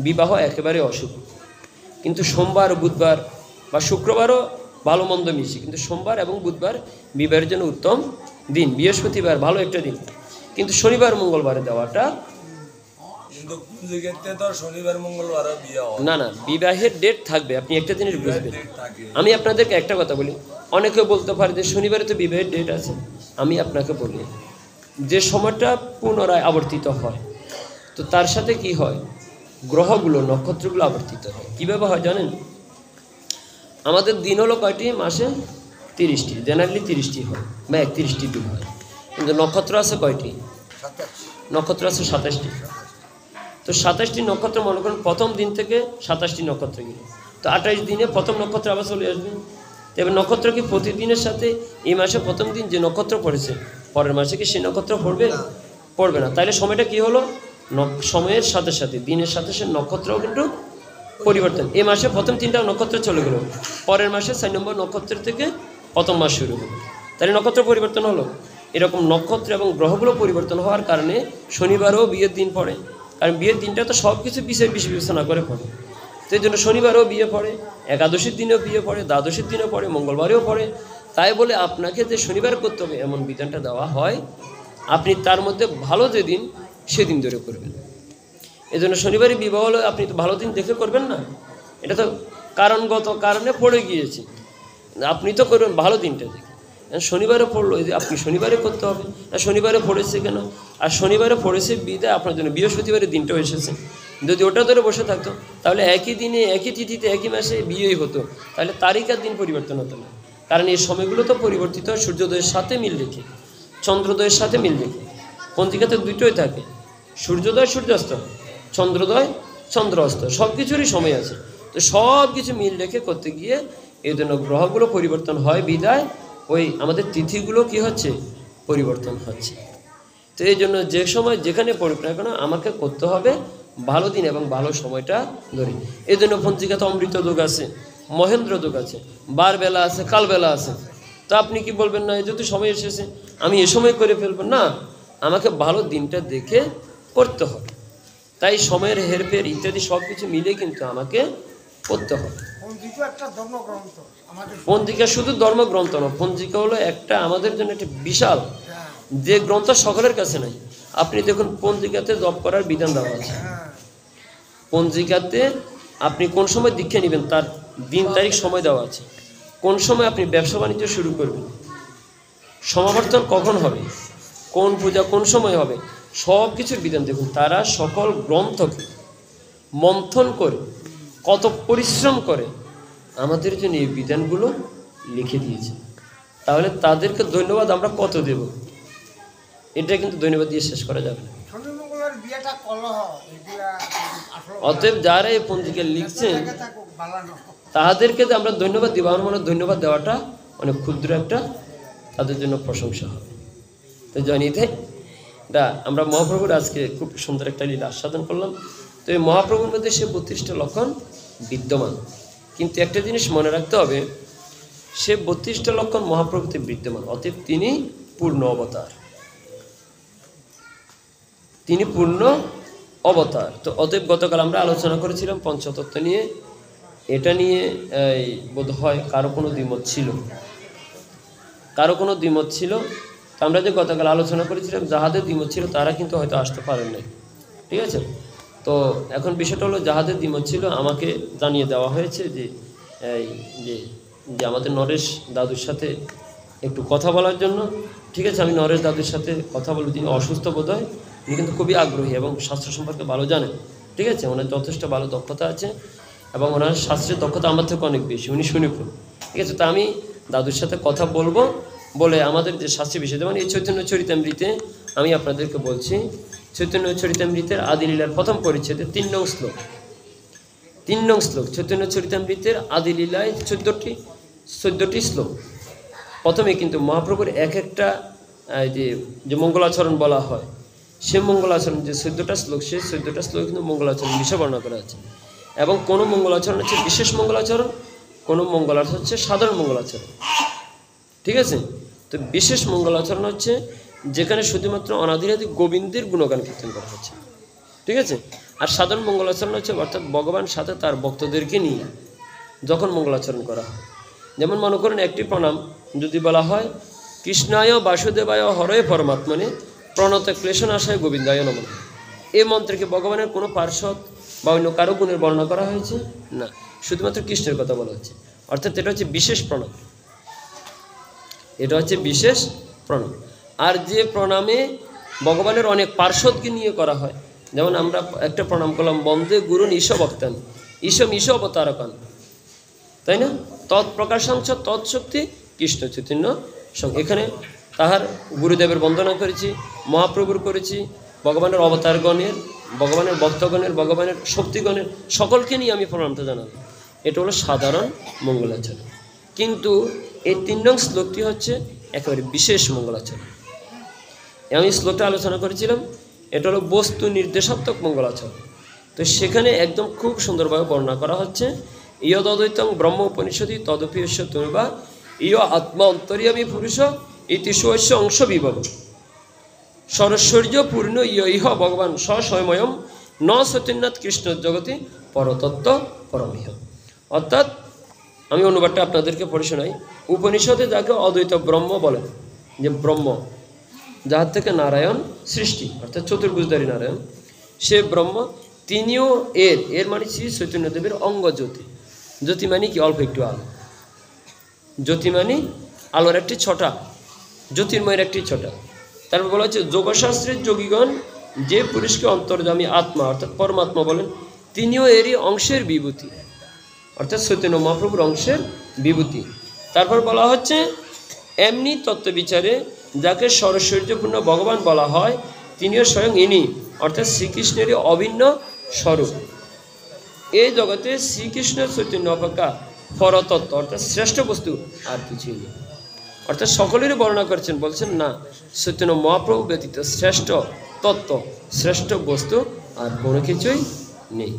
বিবাহ একেবারে অশুভ, কিন্তু সোমবার বুধবার বা শুক্রবারও ভালো মন্দ মিশি, কিন্তু সোমবার এবং বুধবার বিবাহের জন্য উত্তম দিন। বৃহস্পতিবার ভালো একটা দিন, কিন্তু শনিবার মঙ্গলবারে দেওয়াটা না, বিবাহের ডেট থাকবে। আপনি একটা জিনিস বুঝবেন, আমি আপনাদেরকে একটা কথা বলি, অনেকে বলতে পারে যে শনিবারে তো বিবাহের ডেট আছে। আমি আপনাকে বলি যে সময়টা পুনরায় আবর্তিত হয়, তো তার সাথে কি হয়, গ্রহগুলো, নক্ষত্রগুলো আবর্তিত হয়। কীভাবে হয় জানেন? আমাদের দিন হলো কয়টি মাসে? 30টি, জেনারেলি 30টি হয় বা 31টি দিন হয়, কিন্তু নক্ষত্র আছে কয়টি? নক্ষত্র আছে 27টি। তো 27টি নক্ষত্র মনে করেন প্রথম দিন থেকে 27টি নক্ষত্র গেল, তো 28 দিনে প্রথম নক্ষত্র আবার চলে আসবে। তবে নক্ষত্র কি প্রতিদিনের সাথে এই মাসে প্রথম দিন যে নক্ষত্র পড়েছে পরের মাসে কি সেই নক্ষত্র পড়বে না? তাহলে সময়টা কি হলো? সময়ের সাথে সাথে, দিনের সাথে সাথে নক্ষত্রও কিন্তু পরিবর্তন। এই মাসে প্রথম 3টা নক্ষত্র চলে গেল, পরের মাসে 4 নম্বর নক্ষত্রের থেকে প্রথম মাস শুরু হলো, তাহলে নক্ষত্র পরিবর্তন হলো। এরকম নক্ষত্র এবং গ্রহগুলো পরিবর্তন হওয়ার কারণে শনিবারও বিয়ের দিন পড়ে, কারণ বিয়ের দিনটা তো সব কিছু বিষয় বিবেচনা করে পড়ে। তো এই জন্য শনিবারও বিয়ে পড়ে, একাদশীর দিনেও বিয়ে পড়ে, দ্বাদশীর দিনেও পড়ে, মঙ্গলবারেও পড়ে। তাই বলে আপনাকে যে শনিবার করতে হবে এমন বিধানটা দেওয়া হয়, আপনি তার মধ্যে ভালো যেদিন সেদিন ধরে করবেন। এই জন্য শনিবারে বিবাহ হলে আপনি তো ভালো দিন দেখে করবেন না, এটা তো কারণগত কারণে পড়ে গিয়েছে, আপনি তো করবেন ভালো দিনটা দেখে। শনিবারে পড়লো, এই যে আপনি শনিবারে করতে হবে না, শনিবারে পড়েছে কেন? আর শনিবারে পড়েছে বিদায় আপনার জন্য বৃহস্পতিবারের দিনটাও এসেছে। যদি ওটা ধরে বসে থাকতো তাহলে একই দিনে একই তিথিতে একই মাসে বিয়েই হতো, তাহলে তারিখ আর দিন পরিবর্তন হতো না। কারণ এই সময়গুলো তো পরিবর্তিত হয় সূর্যোদয়ের সাথে মিল রেখে, চন্দ্রোদয়ের সাথে মিল রেখে। পঞ্জিকাতে দুটোই থাকে, সূর্যোদয় সূর্যাস্ত, চন্দ্রোদয় চন্দ্র অস্ত, সব কিছুরই সময় আছে। তো সব কিছু মিল রেখে করতে গিয়ে এই জন্য গ্রহগুলো পরিবর্তন হয় বিদায় ওই আমাদের তিথিগুলো কি হচ্ছে? পরিবর্তন হচ্ছে। তো এই জন্য যে সময় যেখানে পড়ুক না কেন আমাকে করতে হবে ভালো দিন এবং ভালো সময়টা ধরে। এই জন্য পঞ্জিকাতে অমৃত যোগ আছে, মহেন্দ্র যোগ আছে, বারবেলা আছে, কালবেলা আছে। তো আপনি কি বলবেন না যেহেতু সময় এসেছে আমি এ সময় করে ফেলবো না, আমাকে ভালো দিনটা দেখে করতে হবে। তাই সময়ের হেরফের ইত্যাদি সব কিছু মিলে কিন্তু আমাকে করতে হবে। পঞ্জিকা শুধু ধর্মগ্রন্থ নয়, পঞ্জিকা হলো একটা আমাদের জন্য একটা বিশাল যে গ্রন্থ সকলের কাছে নাই। আপনি দেখুন পঞ্জিকাতে জপ করার বিধান দেওয়া আছে। পঞ্জিকাতে আপনি কোন সময় দীক্ষা নেবেন তার দিন তারিখ সময় দেওয়া আছে। কোন সময় আপনি ব্যবসা বাণিজ্য শুরু করবেন, সমাবর্তন কখন হবে, কোন পূজা কোন সময় হবে, সব কিছুর বিধান দেখুন। তারা সকল গ্রন্থকে মন্থন করে কত পরিশ্রম করে আমাদের জন্য এই বিধানগুলো লিখে দিয়েছে। তাহলে তাদেরকে ধন্যবাদ আমরা কত দেব, এটা কিন্তু ধন্যবাদ দিয়ে শেষ করা যাবে না। অতএব যারা এই পঞ্জিকা লিখছেন তাদেরকে আমরা ধন্যবাদ দিব। আমার মনে হয় ধন্যবাদ দেওয়াটা অনেক ক্ষুদ্র একটা তাদের জন্য প্রশংসা হবে। তো জয়নিতে আমরা মহাপ্রভুর আজকে খুব সুন্দর একটা লীলা আস্বাদন করলাম। তো এই মহাপ্রভুর মধ্যে সে 32টা লক্ষণ বিদ্যমান, কিন্তু একটা জিনিস মনে রাখতে হবে, সে 32টা লক্ষণ মহাপ্রভুতে বিদ্যমান, অতএব তিনি পূর্ণ অবতার, তিনি পূর্ণ অবতার। তো অতএব গতকাল আমরা আলোচনা করেছিলাম পঞ্চতত্ত্ব নিয়ে। এটা নিয়ে বোধ হয় কারো কোনো দ্বিমত ছিল, তো আমরা যে গতকাল আলোচনা করেছিলাম যাহাদের দ্বিমত ছিল তারা কিন্তু হয়তো আসতে পারেন নাই, ঠিক আছে। তো এখন বিষয়টা হলো যাহাদের দ্বিমত ছিল আমাকে জানিয়ে দেওয়া হয়েছে যে আমাদের নরেশ দাদুর সাথে একটু কথা বলার জন্য, ঠিক আছে। আমি নরেশ দাদুর সাথে কথা বলব, তিনি অসুস্থ বোধ হয়, উনি কিন্তু খুবই আগ্রহী এবং শাস্ত্র সম্পর্কে ভালো জানেন, ঠিক আছে। ওনার যথেষ্ট ভালো দক্ষতা আছে এবং ওনার শাস্ত্রের দক্ষতা আমার থেকে অনেক বেশি, উনি শুনিপুর, ঠিক আছে। তা আমি দাদুর সাথে কথা বলবো, বলে আমাদের যে শাস্ত্রীয় বিষয়, যেমন এই চৈতন্য চরিতামৃতে আমি আপনাদেরকে বলছি, চৈতন্য চরিতামৃতের আদিলীলার প্রথম পরিচ্ছেদে 3 নং শ্লোক চৈতন্য চরিতামৃতের আদিলীলায় 14টি শ্লোক। প্রথমে কিন্তু মহাপ্রভুর এক একটা যে মঙ্গলাচরণ বলা হয়, সে মঙ্গলাচরণ যে 14টা শ্লোক, সে 14টা শ্লোক কিন্তু মঙ্গলাচরণ বিষয় বর্ণনা করা আছে। এবং কোনো মঙ্গলাচরণ হচ্ছে বিশেষ মঙ্গলাচরণ, কোনো মঙ্গলাচরণ হচ্ছে সাধারণ মঙ্গলাচরণ, ঠিক আছে। তো বিশেষ মঙ্গলাচরণ হচ্ছে যেখানে শুধুমাত্র অনাদিরাদি গোবিন্দের গুণগান কীর্তন করা হচ্ছে, ঠিক আছে। আর সাধারণ মঙ্গলাচরণ হচ্ছে অর্থাৎ ভগবান সাথে তার ভক্তদেরকে নিয়ে যখন মঙ্গলাচরণ করা হয়। যেমন মনে করেন একটি প্রণাম যদি বলা হয়, কৃষ্ণায় বাসুদেবায় হরয়ে পরমাত্মনে প্রণত ক্লেশনাশয় গোবিন্দায় নমঃ, এই মন্ত্রকে ভগবানের কোনো পার্শ্বদ বা অন্য কারো গুণের বর্ণনা করা হয়েছে না, শুধুমাত্র কৃষ্ণের কথা বলা হচ্ছে। অর্থাৎ এটা হচ্ছে বিশেষ প্রণাম, এটা হচ্ছে বিশেষ প্রণাম। আর যে প্রণামে ভগবানের অনেক পার্শ্বদকে নিয়ে করা হয়, যেমন আমরা একটা প্রণাম করলাম, বন্দে গুরুন ঈশ ভক্তান ঈশম ঈশ অবতারকান, তাই না, তৎপ্রকাশাংশ তৎশক্তি কৃষ্ণ চৈতন্য সঙ্গে। এখানে তাহার গুরুদেবের বন্দনা করেছি, মহাপ্রভুর করেছি, ভগবানের অবতারগণের, ভগবানের ভক্তগণের, ভগবানের শক্তিগণের, সকলকে নিয়ে আমি প্রণামটা জানালাম। এটা হলো সাধারণ মঙ্গলাচরণ। কিন্তু এই 3 নং শ্লোকটি হচ্ছে একেবারে বিশেষ মঙ্গলাচরণ। আমি শ্লোকটা আলোচনা করেছিলাম, এটা হলো বস্তু নির্দেশাত্মক মঙ্গলাচরণ। তো সেখানে একদম খুব সুন্দরভাবে বর্ণনা করা হচ্ছে, ইয় তদ্বৈতং ব্রহ্ম উপনিষদি তদপিয়স্য তনুবা ইয় আত্মা অন্তর্যামী পুরুষ ইতিশস্য অংশ বিভব সরস্বর্য পূর্ণ ইয় ইহ ভগবান স্বস্বয়ময়ম ন সত্যনাথ কৃষ্ণ জগতি পরতত্ত্ব পরমিহ। অর্থাৎ আমি অনুবাদটা আপনাদেরকে পড়ে শোনাই। উপনিষদে যাকে অদ্বৈত ব্রহ্ম বলেন, যে ব্রহ্ম যাহার থেকে নারায়ণ সৃষ্টি, অর্থাৎ চতুর্ভুজধারী নারায়ণ, সে ব্রহ্ম, তিনিও এর মানে শ্রী চৈতন্যদেবের অঙ্গ জ্যোতি। জ্যোতি মানে কি? অল্প একটু আলো। জ্যোতি মানে আলোর একটি ছটা, জ্যোতির্ময়ের একটি ছটা। তারপর বলা হচ্ছে যোগশাস্ত্রের যোগীগণ যে পুরুষকে অন্তর্যামী আত্মা অর্থাৎ পরমাত্মা বলেন, তিনিও এরই অংশের বিভূতি, অর্থাৎ চৈতন্য মহাপ্রভুর অংশের বিভূতি। তারপর বলা হচ্ছে এমনি তত্ত্ববিচারে যাকে সরস্বর্যপূর্ণ ভগবান বলা হয়, তিনিও স্বয়ং ইনি অর্থাৎ শ্রীকৃষ্ণেরই অভিন্ন স্বরূপ। এই জগতে শ্রীকৃষ্ণের চৈতন্য অপেক্ষা পরতত্ত্ব অর্থাৎ শ্রেষ্ঠ বস্তু আর কিছুই নেই। অর্থাৎ সকলেরই বর্ণনা করছেন, বলছেন না, চৈতন্য মহাপ্রভু ব্যতীত শ্রেষ্ঠ তত্ত্ব, শ্রেষ্ঠ বস্তু আর কোনো কিছুই নেই।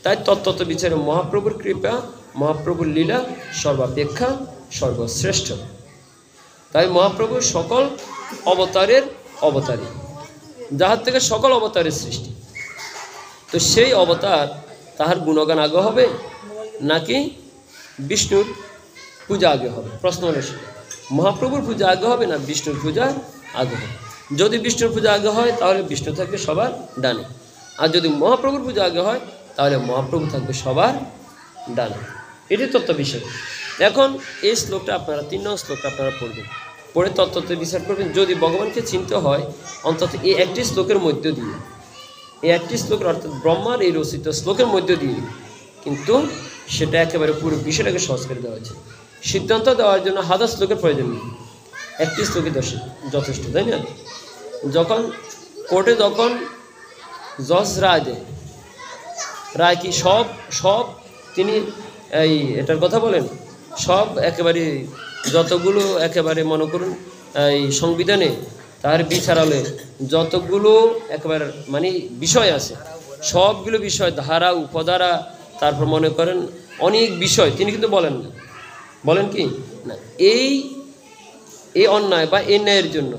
তাই তত্ত্ব বিচারে মহাপ্রভুর কৃপা, মহাপ্রভুর লীলা সর্বাপেক্ষা সর্বশ্রেষ্ঠ। তাই মহাপ্রভু সকল অবতারের অবতারী, যাহার থেকে সকল অবতারের সৃষ্টি। তো সেই অবতার তাহার গুণগান আগে হবে নাকি বিষ্ণুর পূজা আগে হবে? প্রশ্ন হলো সেটা। মহাপ্রভুর পূজা আগে হবে না বিষ্ণুর পূজা আগে হবে? যদি বিষ্ণুর পূজা আগে হয় তাহলে বিষ্ণু থাকবে সবার ডানে, আর যদি মহাপ্রভুর পূজা আগে হয় তাহলে মহাপ্রভু থাকবে সবার ডানে। এটি তত্ত্ব বিষয়। এখন এই শ্লোকটা আপনারা 3 নম্বর শ্লোকটা আপনারা পড়বেন, পড়ে তত্ত্বতে বিচার করবেন। যদি ভগবানকে চিনতে হয় অন্তত এই একটি শ্লোকের মধ্য দিয়ে, এই একটি শ্লোকের অর্থাৎ ব্রহ্মার এই রচিত শ্লোকের মধ্য দিয়ে, কিন্তু সেটা একেবারে পুরো বিষয়টাকে সহজ করে দেওয়া হয়েছে। সিদ্ধান্ত দেওয়ার জন্য হাজার শ্লোকের প্রয়োজন নেই, একটি শ্লোকই যথেষ্ট, তাই না? যখন কোর্টে যখন জজ রায় দেয়, রায় কি সব তিনি এই এটার কথা বলেন, সব একেবারে যতগুলো একেবারে মনে করুন এই সংবিধানে তার বিচারালয়ে যতগুলো একেবারে মানে বিষয় আছে, সবগুলো বিষয় ধারা উপধারা, তারপর মনে করেন অনেক বিষয় তিনি কিন্তু বলেন না। বলেন কি না, এই অন্যায় বা এই ন্যায়ের জন্য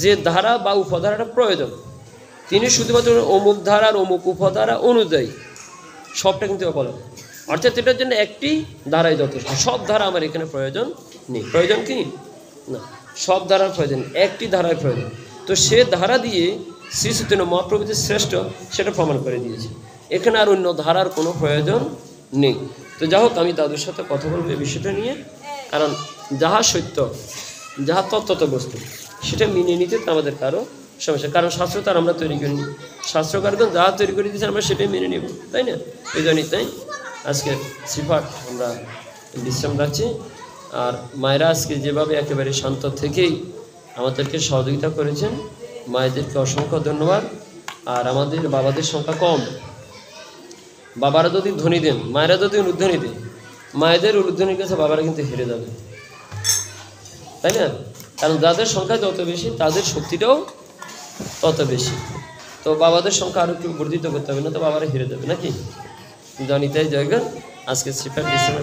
যে ধারা বা উপধারাটা প্রয়োজন, তিনি শুধুমাত্র অমুক ধারার অমুক উপধারা অনুযায়ী সবটা কিন্তু বলেন। অর্থাৎ এটার জন্য একটি ধারাই যথেষ্ট, সব ধারা আমার এখানে প্রয়োজন নেই। প্রয়োজন কি না, সব ধারার প্রয়োজন, একটি ধারার প্রয়োজন। তো সে ধারা দিয়ে শ্রী চৈতন্য মহাপ্রভু যে শ্রেষ্ঠ সেটা প্রমাণ করে দিয়েছে, এখানে আর অন্য ধারার কোনো প্রয়োজন নেই। তো যাই হোক, আমি তাদের সাথে কথা বলবো এই বিষয়টা নিয়ে, কারণ যাহা সত্য, যাহা তত্ত্বত বস্তু, সেটা মেনে নিতে তো আমাদের কারো সমস্যা, কারণ শাস্ত্র তার আমরা তৈরি করিনি, শাস্ত্রকারগণ যাহা তৈরি করে দিয়েছে আমরা সেটাই মেনে নেব, তাই না? এই জন্যই তাই আজকে শ্রীপাঠ আমরা বিশ্রাম রাখছি। আর মায়েরা আজকে যেভাবে একেবারে শান্ত থেকেই আমাদেরকে সহযোগিতা করেছেন, মায়েদেরকে অসংখ্য ধন্যবাদ। আর আমাদের বাবাদের সংখ্যা কম, বাবারা যদি ধ্বনি দেন, মায়েরা যদি উলুধ্বনি দেন, মায়েদের উলুধ্বনির কাছে বাবারা কিন্তু হেরে যাবে, তাই না? কারণ যাদের সংখ্যা যত বেশি তাদের শক্তিটাও তত বেশি। তো বাবাদের সংখ্যা আরও একটু বর্ধিত করতে হবে, না তো বাবারা হেরে যাবে নাকি? জানিতাই জয়গান। আজকে শ্রীপাঠ বিশ্রাম